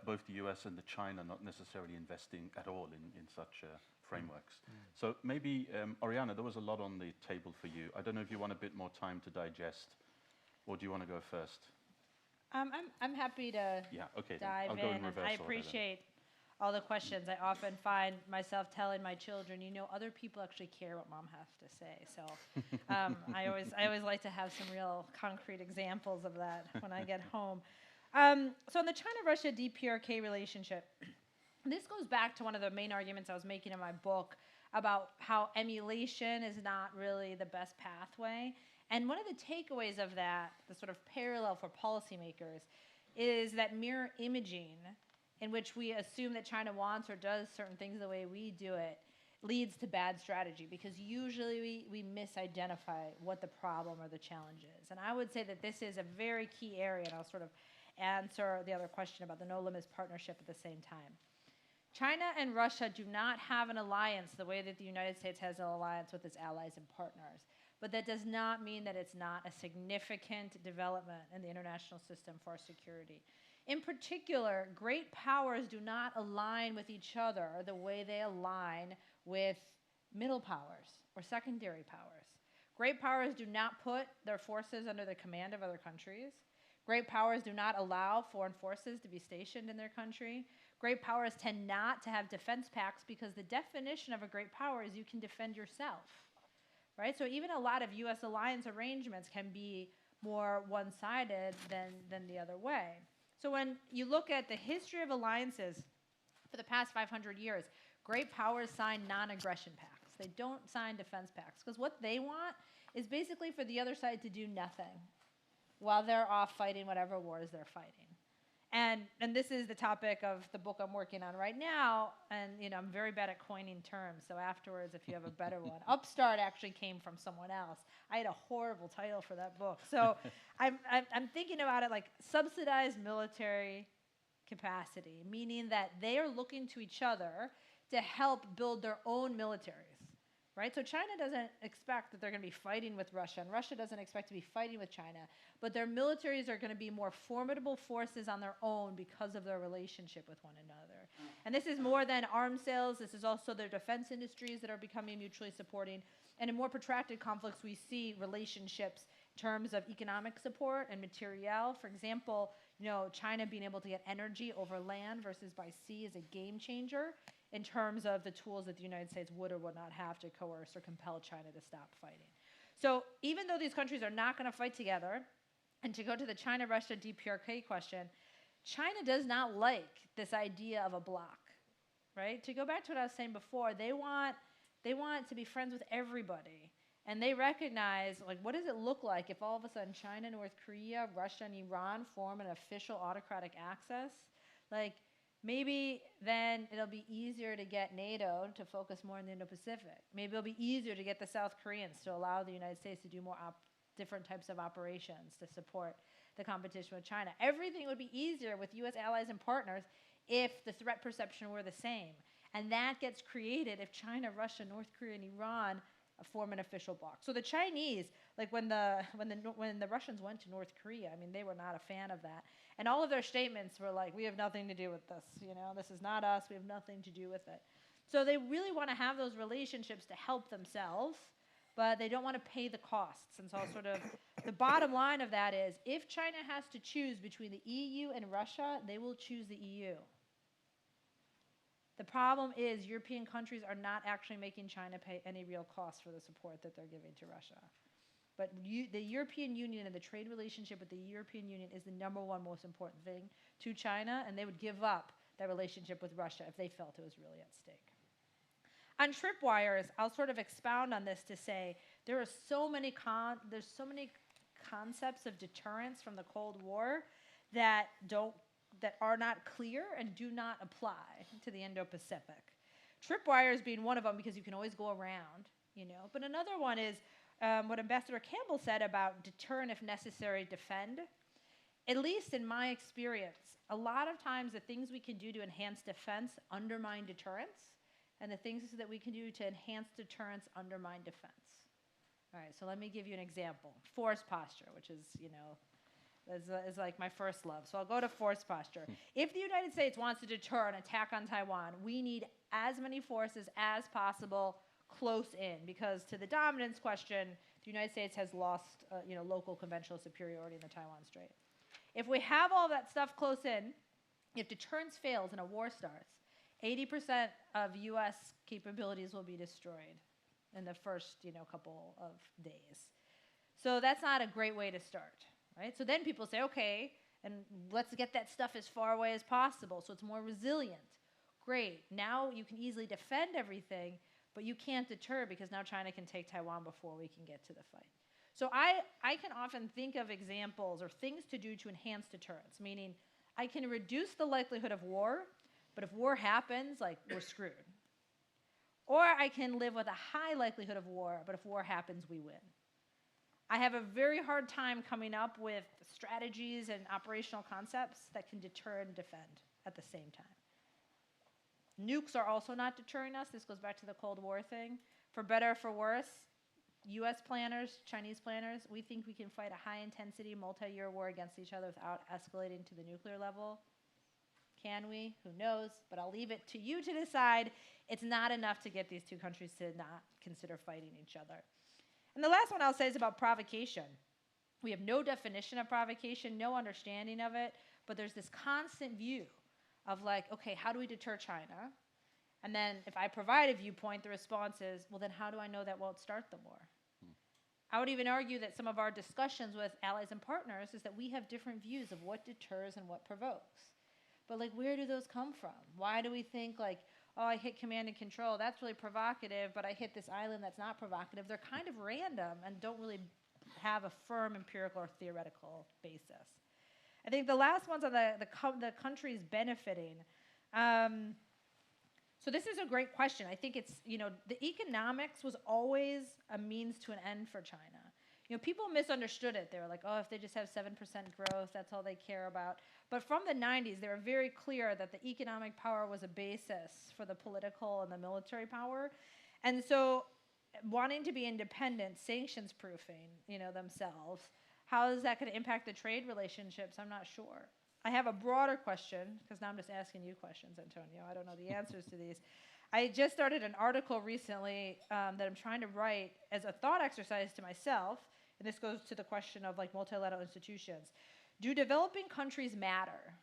both the US and the China not necessarily investing at all in such frameworks. So maybe, Oriana, there was a lot on the table for you. I don't know if you want a bit more time to digest, or do you want to go first? I'm happy to Yeah, okay, dive I'll go in. in reverse I order then. appreciate all the questions, I often find myself telling my children, other people actually care what mom has to say. So I always like to have some real concrete examples of that when I get home. So in the China-Russia DPRK relationship, this goes back to one of the main arguments I was making in my book about how emulation is not really the best pathway. And one of the takeaways of that, the sort of parallel for policymakers, is that mirror imaging, in which we assume that China wants or does certain things the way we do it, leads to bad strategy, because usually we misidentify what the problem or the challenge is. And I would say that this is a very key area, and I'll sort of answer the other question about the no limits partnership at the same time. China and Russia do not have an alliance the way that the United States has an alliance with its allies and partners. But that does not mean that it's not a significant development in the international system for security. In particular, great powers do not align with each other the way they align with middle powers or secondary powers. Great powers do not put their forces under the command of other countries. Great powers do not allow foreign forces to be stationed in their country. Great powers tend not to have defense pacts, because the definition of a great power is you can defend yourself, right? So even a lot of U.S. alliance arrangements can be more one-sided than the other way. So when you look at the history of alliances for the past 500 years, great powers sign non-aggression pacts. They don't sign defense pacts, because what they want is basically for the other side to do nothing while they're off fighting whatever wars they're fighting. And this is the topic of the book I'm working on right now, and I'm very bad at coining terms, so afterwards, if you have a better one. Upstart actually came from someone else. I had a horrible title for that book. So I'm thinking about it like subsidized military capacity, meaning that they are looking to each other to help build their own militaries, right? So China doesn't expect that they're going to be fighting with Russia, and Russia doesn't expect to be fighting with China, but their militaries are going to be more formidable forces on their own because of their relationship with one another. And this is more than arms sales. This is also their defense industries that are becoming mutually supporting. And in more protracted conflicts, we see relationships in terms of economic support and materiel. For example, China being able to get energy over land versus by sea is a game changer in terms of the tools that the United States would or would not have to coerce or compel China to stop fighting. So even though these countries are not going to fight together, and to go to the China-Russia DPRK question, China does not like this idea of a bloc, right? To go back to what I was saying before, they want to be friends with everybody. And they recognize, like, what does it look like if all of a sudden China, North Korea, Russia, and Iran form an official autocratic axis? Like, maybe then it'll be easier to get NATO to focus more in the Indo-Pacific. Maybe it'll be easier to get the South Koreans to allow the United States to do more different types of operations to support the competition with China. Everything would be easier with U.S. allies and partners if the threat perception were the same. And that gets created if China, Russia, North Korea, and Iran form an official bloc. So the Chinese, like when the Russians went to North Korea, I mean, they were not a fan of that. And all of their statements were like, we have nothing to do with this. This is not us. We have nothing to do with it. So they really want to have those relationships to help themselves, but they don't want to pay the costs. And so sort of the bottom line of that is, if China has to choose between the EU and Russia, they will choose the EU. The problem is European countries are not actually making China pay any real cost for the support that they're giving to Russia. But the European Union and the trade relationship with the European Union is the number one most important thing to China, and they would give up that relationship with Russia if they felt it was really at stake. On tripwires, I'll sort of expound on this to say there are so many concepts of deterrence from the Cold War that are not clear and do not apply to the Indo-Pacific. Tripwires being one of them, because you can always go around, But another one is what Ambassador Campbell said about deter and, if necessary, defend. At least in my experience, a lot of times the things we can do to enhance defense undermine deterrence, and the things that we can do to enhance deterrence undermine defense. All right, so let me give you an example. Force posture, which is, is like my first love. So I'll go to force posture. If the United States wants to deter an attack on Taiwan, we need as many forces as possible close in, because to the dominance question, the United States has lost, local conventional superiority in the Taiwan Strait. If we have all that stuff close in, if deterrence fails and a war starts, 80% of U.S. capabilities will be destroyed in the first, couple of days. So that's not a great way to start, right? So then people say, okay, and let's get that stuff as far away as possible so it's more resilient. Great. Now you can easily defend everything, but you can't deter because now China can take Taiwan before we can get to the fight. So I can often think of examples or things to do to enhance deterrence, meaning I can reduce the likelihood of war, but if war happens, we're screwed. Or I can live with a high likelihood of war, but if war happens, we win. I have a very hard time coming up with strategies and operational concepts that can deter and defend at the same time. Nukes are also not deterring us. This goes back to the Cold War thing. For better or for worse, US planners, Chinese planners, we think we can fight a high-intensity, multi-year war against each other without escalating to the nuclear level. Can we? Who knows? But I'll leave it to you to decide. It's not enough to get these two countries to not consider fighting each other. And the last one I'll say is about provocation. We have no definition of provocation, no understanding of it, but there's this constant view of okay, how do we deter China? And then if I provide a viewpoint, the response is, well, then how do I know that won't start the war? I would even argue that some of our discussions with allies and partners is that we have different views of what deters and what provokes. But where do those come from? Why do we think oh, I hit command and control, that's really provocative, but I hit this island that's not provocative? They're kind of random and don't really have a firm empirical or theoretical basis. I think the last one's on the countries benefiting. So this is a great question. I think it's, the economics was always a means to an end for China. People misunderstood it. They were like, oh, if they just have 7% growth, that's all they care about. But from the 90s, they were very clear that the economic power was a basis for the political and the military power. And so wanting to be independent, sanctions proofing, themselves, how is that going to impact the trade relationships? I'm not sure. I have a broader question, because now I'm just asking you questions, Antonio. I don't know the answers to these. I just started an article recently that I'm trying to write as a thought exercise to myself, and this goes to the question of multilateral institutions. Do developing countries matter?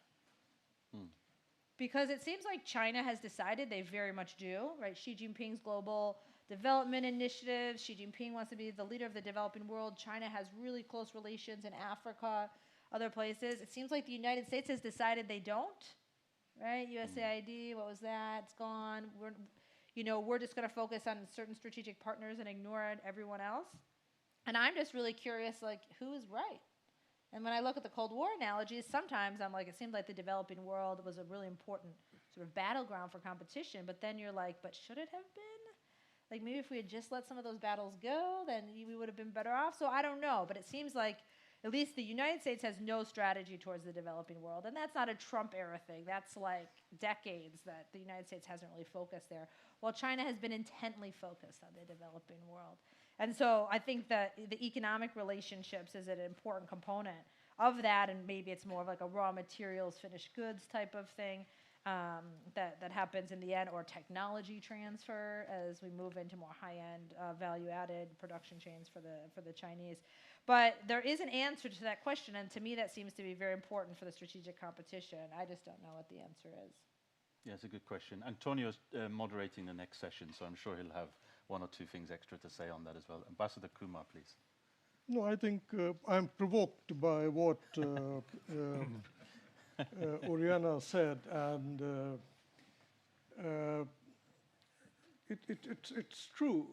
Because it seems like China has decided they very much do, right? Xi Jinping's global development initiatives. Xi Jinping wants to be the leader of the developing world. China has really close relations in Africa, other places. It seems like the United States has decided they don't, right? USAID, what was that? It's gone. We're just going to focus on certain strategic partners and ignore everyone else. And I'm just really curious, who is right? And when I look at the Cold War analogies, sometimes I'm it seemed like the developing world was a really important sort of battleground for competition. But then you're but should it have been? Maybe if we had just let some of those battles go, then we would have been better off. So I don't know. But it seems like at least the United States has no strategy towards the developing world. And that's not a Trump-era thing. That's decades that the United States hasn't really focused there, while China has been intently focused on the developing world. And so I think that the economic relationships is an important component of that, and maybe it's more of a raw materials, finished goods type of thing that happens in the end, or technology transfer as we move into more high-end value-added production chains for the Chinese. But there is an answer to that question, and to me that seems to be very important for the strategic competition. I just don't know what the answer is. Yeah, it's a good question. Antonio's moderating the next session, so I'm sure he'll have one or two things extra to say on that as well. Ambassador Kumar, please. No, I think I'm provoked by what Oriana said, and it's true.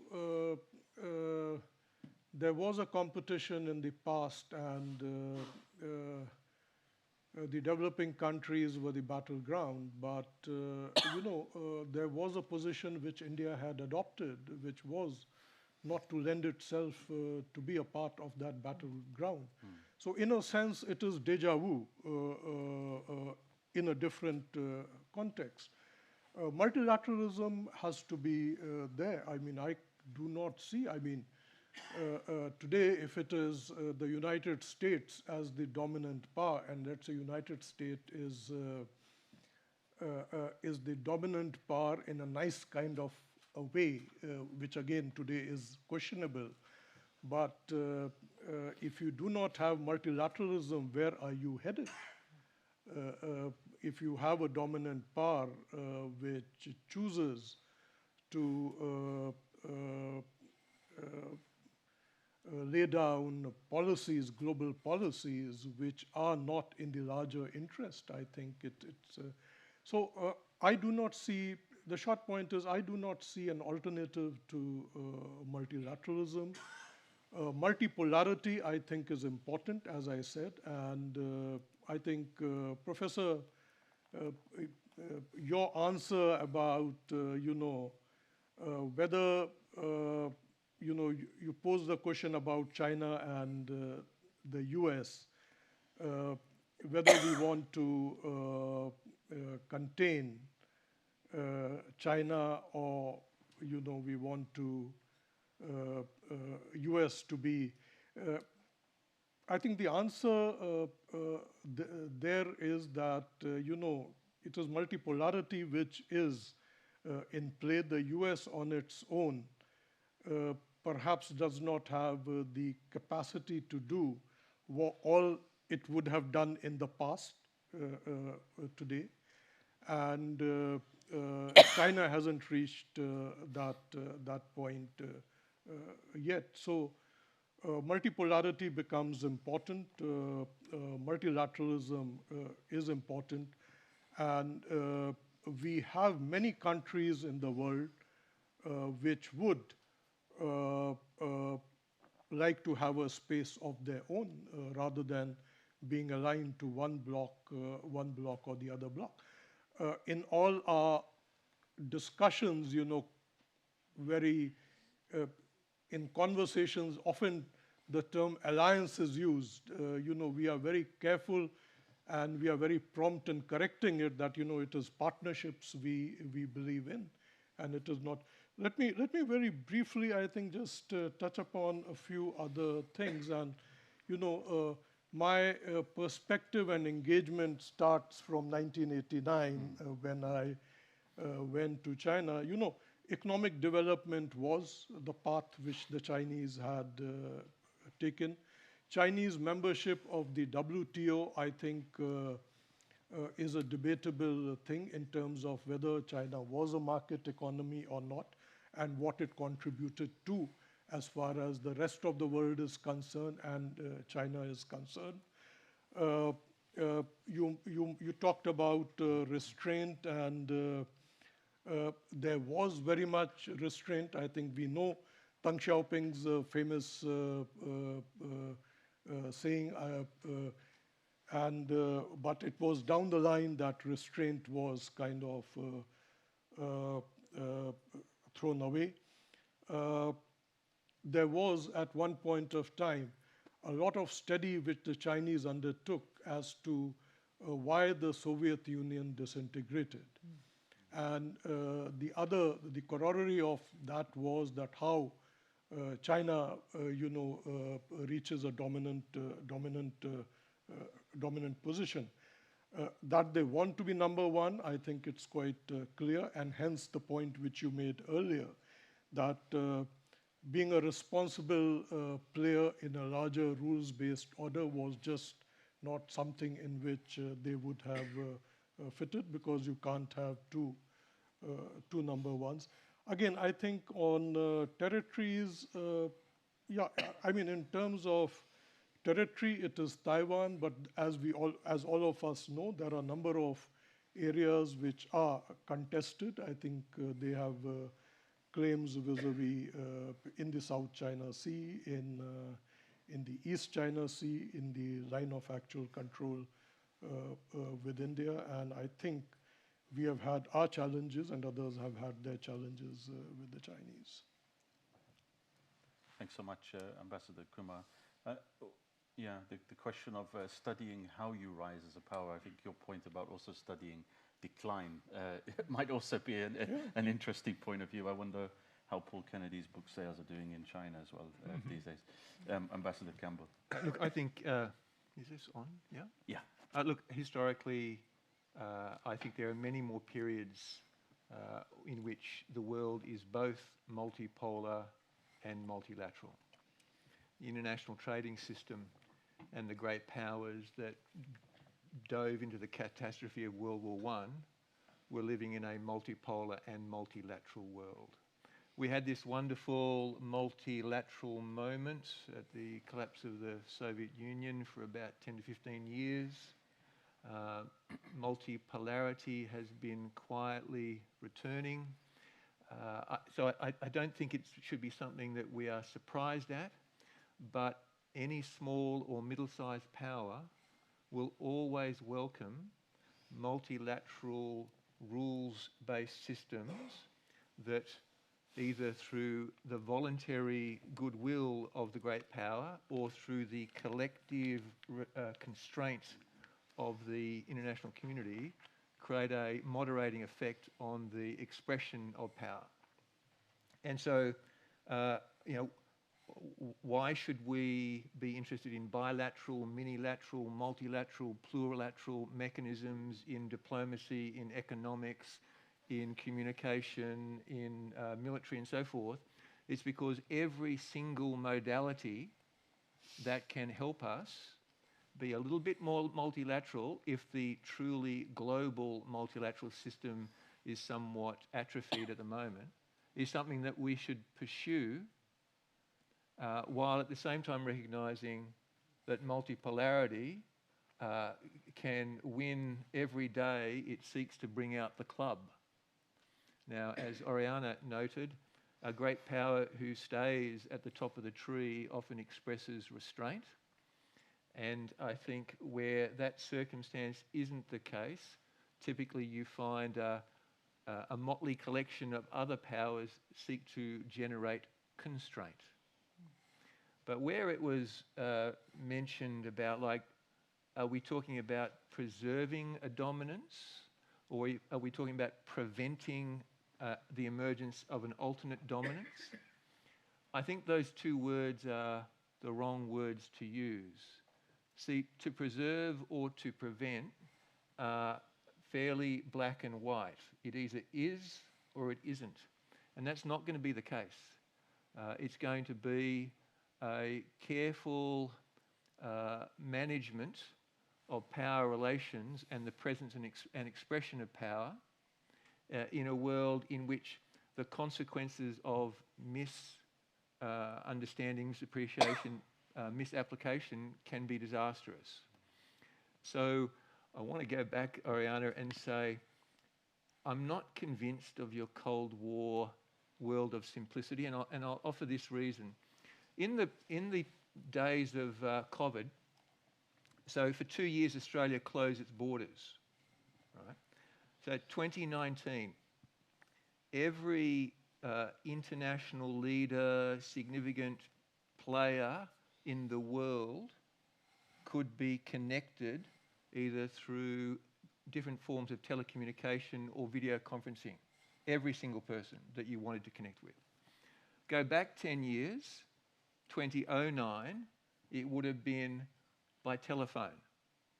There was a competition in the past, and the developing countries were the battleground. But there was a position which India had adopted, which was not to lend itself to be a part of that battleground. So in a sense, it is déjà vu in a different context. Multilateralism has to be there. I mean, I do not see, today, if it is the United States as the dominant power, and let's say United States is the dominant power in a nice kind of a way, which again today is questionable. But if you do not have multilateralism, where are you headed? if you have a dominant power which chooses to lay down policies, global policies, which are not in the larger interest, I think it's... So I do not see, the short point is I do not see an alternative to multilateralism. Multipolarity, I think, is important, as I said, and I think, Professor, your answer about, whether, you pose the question about China and the US, whether we want to contain China or, we want to US to be, I think the answer there is that, it is multipolarity which is in play. The US on its own perhaps does not have the capacity to do all it would have done in the past today. And China hasn't reached that point yet. So multipolarity becomes important, multilateralism is important, and we have many countries in the world which would like to have a space of their own rather than being aligned to one bloc or the other bloc. In all our discussions, very in conversations, often the term alliance is used. We are very careful and we are very prompt in correcting it that, it is partnerships we believe in, and it is not. Let me very briefly, I think, just touch upon a few other things. And, my perspective and engagement starts from 1989 when I went to China. Economic development was the path which the Chinese had taken. Chinese membership of the WTO, I think, is a debatable thing in terms of whether China was a market economy or not, and what it contributed to as far as the rest of the world is concerned and China is concerned. You talked about restraint, and there was very much restraint. I think we know Deng Xiaoping's famous saying, but it was down the line that restraint was kind of thrown away. There was, at one point of time, a lot of study which the Chinese undertook as to why the Soviet Union disintegrated. And the corollary of that was that how China, reaches a dominant position. That they want to be number one, I think it's quite clear, and hence the point which you made earlier, that being a responsible player in a larger rules-based order was just not something in which they would have fitted, because you can't have two number ones. Again, I think on territories, in terms of territory, it is Taiwan, but as all of us know, there are a number of areas which are contested. I think they have claims vis-a-vis in the South China Sea, in the East China Sea, in the line of actual control with India, and I think we have had our challenges and others have had their challenges with the Chinese. Thanks so much, Ambassador Kumar. The question of studying how you rise as a power, I think your point about also studying decline might also be an interesting point of view. I wonder how Paul Kennedy's book sales are doing in China as well these days. Ambassador Campbell. Look, I think, is this on? Yeah? Yeah. Look, historically, I think there are many more periods in which the world is both multipolar and multilateral. The international trading system and the great powers that dove into the catastrophe of World War I, we're living in a multipolar and multilateral world. We had this wonderful multilateral moment at the collapse of the Soviet Union for about 10 to 15 years. Multipolarity has been quietly returning. So I don't think it should be something that we are surprised at, but any small or middle-sized power will always welcome multilateral rules-based systems that either through the voluntary goodwill of the great power or through the collective constraints of the international community create a moderating effect on the expression of power. And so, you know, why should we be interested in bilateral, minilateral, multilateral, plurilateral mechanisms in diplomacy, in economics, in communication, in military and so forth? It's because every single modality that can help us be a little bit more multilateral, if the truly global multilateral system is somewhat atrophied at the moment, is something that we should pursue, while at the same time recognising that multipolarity can win every day it seeks to bring out the club. Now, as Oriana noted, a great power who stays at the top of the tree often expresses restraint. And I think where that circumstance isn't the case, typically you find a motley collection of other powers seek to generate constraint. But where it was mentioned about, like, are we talking about preserving a dominance, or are we talking about preventing the emergence of an alternate dominance? I think those two words are the wrong words to use. See, to preserve or to prevent are fairly black and white. It either is or it isn't. And that's not going to be the case. It's going to be a careful management of power relations and the presence and expression of power in a world in which the consequences of misunderstandings, appreciation, misapplication can be disastrous. So I want to go back, Oriana, and say, I'm not convinced of your Cold War world of simplicity, and I'll offer this reason. In the days of COVID, so for 2 years Australia closed its borders, right? So 2019, every international leader, significant player in the world could be connected either through different forms of telecommunication or video conferencing. Every single person that you wanted to connect with. Go back 10 years, 2009, it would have been by telephone,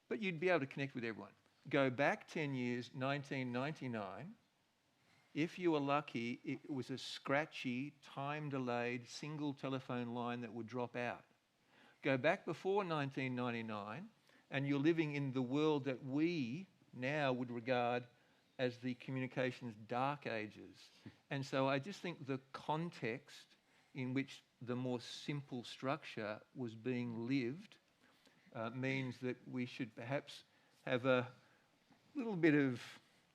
but you'd be able to connect with everyone. Go back 10 years, 1999, if you were lucky, it was a scratchy, time-delayed, single telephone line that would drop out. Go back before 1999, and you're living in the world that we now would regard as the communications dark ages. And so I just think the context in which the more simple structure was being lived means that we should perhaps have a little bit of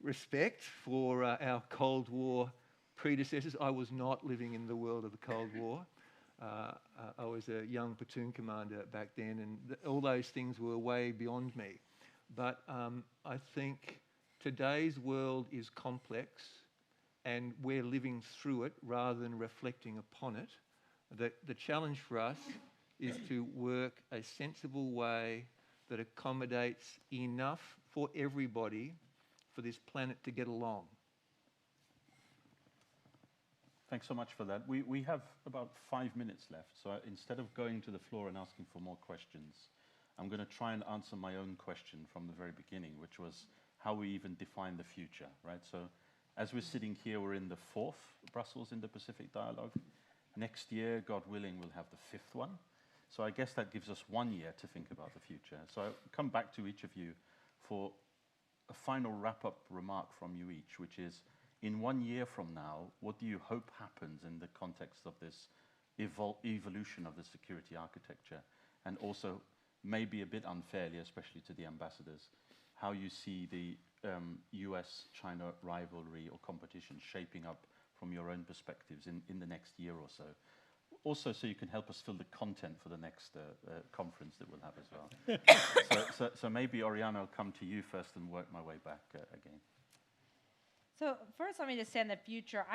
respect for our Cold War predecessors. I was not living in the world of the Cold War. I was a young platoon commander back then, and all those things were way beyond me. But I think today's world is complex, and we're living through it rather than reflecting upon it. The challenge for us is to work a sensible way that accommodates enough for everybody for this planet to get along. Thanks so much for that. We have about 5 minutes left, so instead of going to the floor and asking for more questions, I'm going to try and answer my own question from the very beginning, which was how we even define the future, right? So as we're sitting here, we're in the 4th Brussels Indo-Pacific Dialogue. Next year, God willing, we'll have the 5th one. So I guess that gives us 1 year to think about the future. So I'll come back to each of you for a final wrap-up remark from you each, which is, in 1 year from now, what do you hope happens in the context of this evolution of the security architecture? And also, maybe a bit unfairly, especially to the ambassadors, how you see the US-China rivalry or competition shaping up from your own perspectives in the next year or so. Also, so you can help us fill the content for the next conference that we'll have as well. So maybe, Oriana, I'll come to you first and work my way back again. So first, let me just say in the future,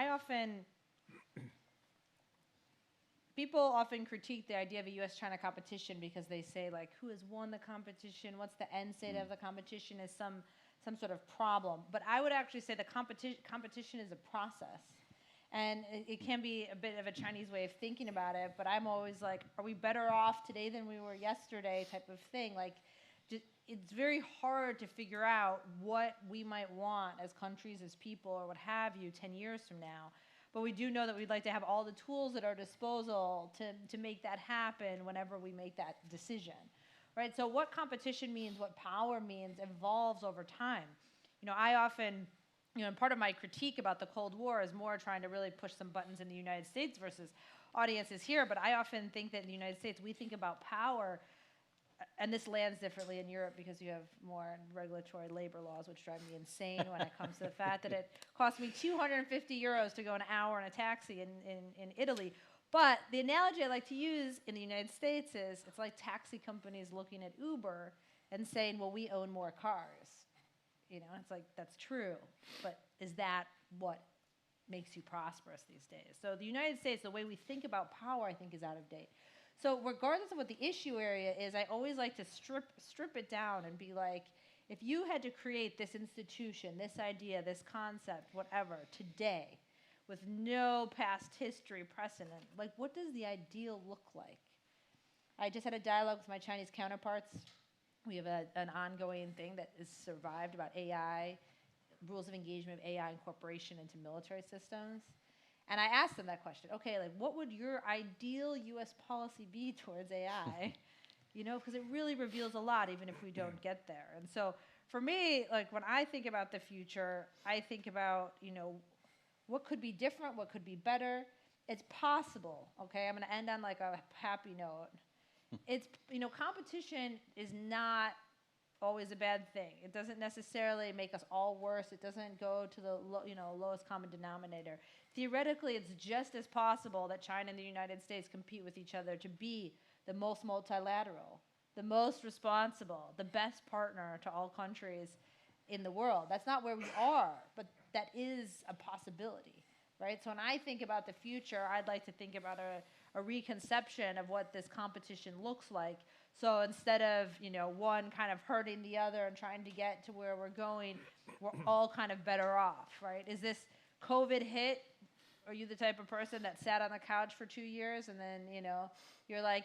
people often critique the idea of a US-China competition because they say, like, who has won the competition? What's the end state of the competition? Is some sort of problem. But I would actually say the competition is a process. And it can be a bit of a Chinese way of thinking about it, but I'm always like, are we better off today than we were yesterday type of thing. Like, it's very hard to figure out what we might want as countries, as people, or what have you 10 years from now. But we do know that we'd like to have all the tools at our disposal to make that happen whenever we make that decision, right? So what competition means, what power means, evolves over time. I often, and part of my critique about the Cold War is more trying to really push some buttons in the United States versus audiences here. But I often think that in the United States, we think about power, and this lands differently in Europe because you have more regulatory labor laws, which drive me insane when it comes to the fact that it costs me 250 euros to go an hour in a taxi in Italy. But the analogy I like to use in the United States is it's like taxi companies looking at Uber and saying, well, we own more cars. It's like, that's true, but is that what makes you prosperous these days? So the United States, the way we think about power, I think, is out of date. So regardless of what the issue area is, I always like to strip it down and be like, if you had to create this institution, this idea, this concept, whatever, today, with no past history precedent, like, what does the ideal look like? I just had a dialogue with my Chinese counterparts. We have an ongoing thing that is survived about AI, rules of engagement of AI incorporation into military systems. And I asked them that question. Okay, like, what would your ideal U.S. policy be towards AI? Because it really reveals a lot, even if we don't get there. And so for me, like, when I think about the future, I think about, what could be different, what could be better. It's possible, okay? I'm going to end on, like, a happy note. It's, competition is not always a bad thing. It doesn't necessarily make us all worse. It doesn't go to the lowest common denominator. Theoretically, it's just as possible that China and the United States compete with each other to be the most multilateral, the most responsible, the best partner to all countries in the world. That's not where we are, but that is a possibility, right? So when I think about the future, I'd like to think about a reconception of what this competition looks like. So instead of, one kind of hurting the other and trying to get to where we're going, we're all kind of better off, right? Is this COVID hit? Are you the type of person that sat on the couch for 2 years and then, you're like,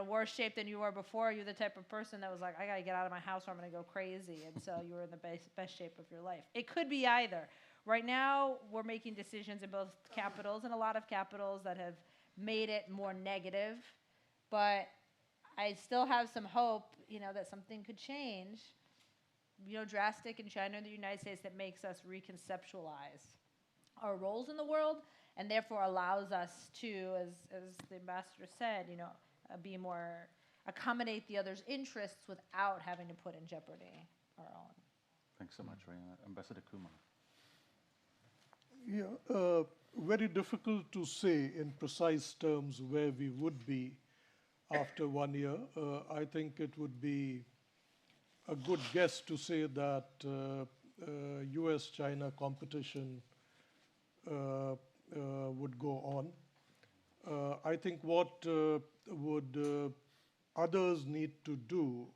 worse shape than you were before? Are you the type of person that was like, I got to get out of my house or I'm going to go crazy? And so you were in the best shape of your life. It could be either. Right now, we're making decisions in both capitals and a lot of capitals that have made it more negative. But I still have some hope, that something could change, drastic in China and the United States that makes us reconceptualize our roles in the world and therefore allows us to, as the ambassador said, be more, accommodate the other's interests without having to put in jeopardy our own. Thanks so much, Oriana. Ambassador Kumar. Yeah, very difficult to say in precise terms where we would be after 1 year. I think it would be a good guess to say that US-China competition would go on. I think what would others need to do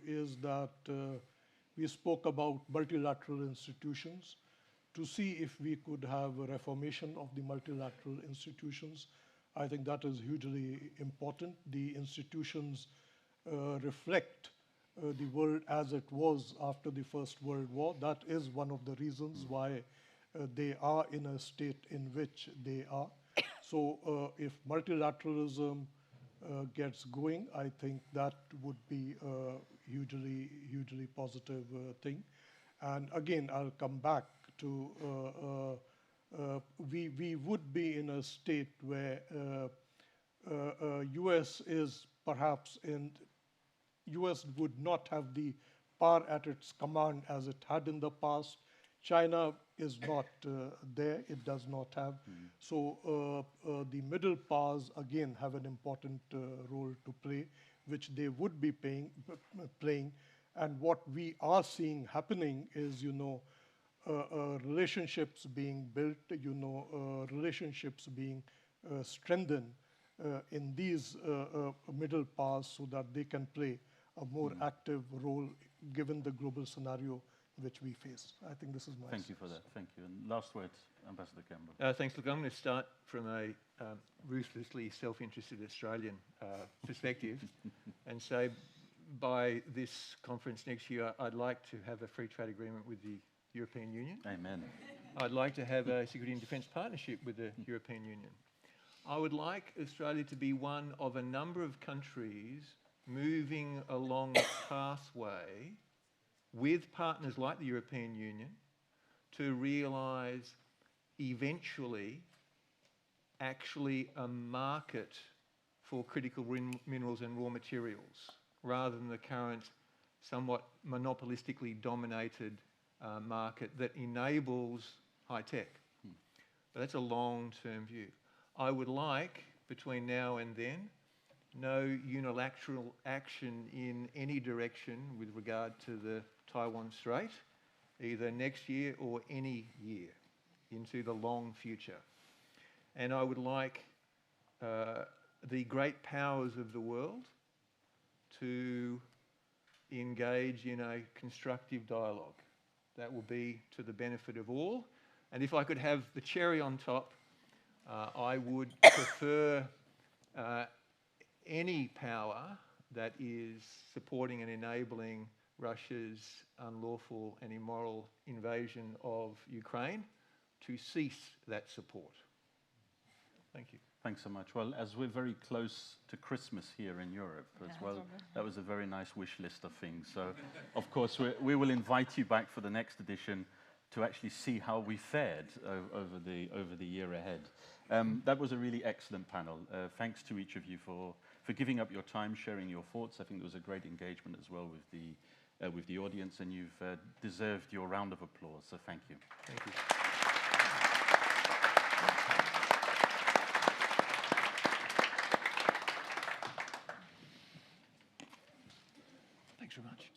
is that we spoke about multilateral institutions to see if we could have a reformation of the multilateral institutions. I think that is hugely important. The institutions reflect the world as it was after the First World War. That is one of the reasons why they are in a state in which they are. So if multilateralism, gets going, I think that would be a hugely positive thing. And again, I'll come back to we would be in a state where US is perhaps US would not have the power at its command as it had in the past. China is not there, it does not have. So the middle powers again have an important role to play, which they would be playing. And what we are seeing happening is, relationships being built, relationships being strengthened in these middle powers so that they can play a more active role given the global scenario which we face. I think this is my Thank you for that. Thank you. And last words, Ambassador Campbell. Thanks. Look, I'm going to start from a ruthlessly self-interested Australian perspective and say by this conference next year, I'd like to have a free trade agreement with the European Union. Amen. I'd like to have a security and defence partnership with the European Union. I would like Australia to be one of a number of countries moving along a pathway with partners like the European Union to realise eventually actually a market for critical minerals and raw materials rather than the current somewhat monopolistically dominated market that enables high tech. But that's a long-term view. I would like, between now and then, no unilateral action in any direction with regard to the Taiwan Strait, either next year or any year into the long future. And I would like the great powers of the world to engage in a constructive dialogue. That will be to the benefit of all. And if I could have the cherry on top, I would prefer any power that is supporting and enabling Russia's unlawful and immoral invasion of Ukraine to cease that support. Thank you. Thanks so much. Well, as we're very close to Christmas here in Europe as well, that was a very nice wish list of things. So, of course, we will invite you back for the next edition to actually see how we fared over the year ahead. That was a really excellent panel. Thanks to each of you for giving up your time, sharing your thoughts. I think there was a great engagement as well with the audience, and you've deserved your round of applause. So thank you. Thank you. Thanks very much.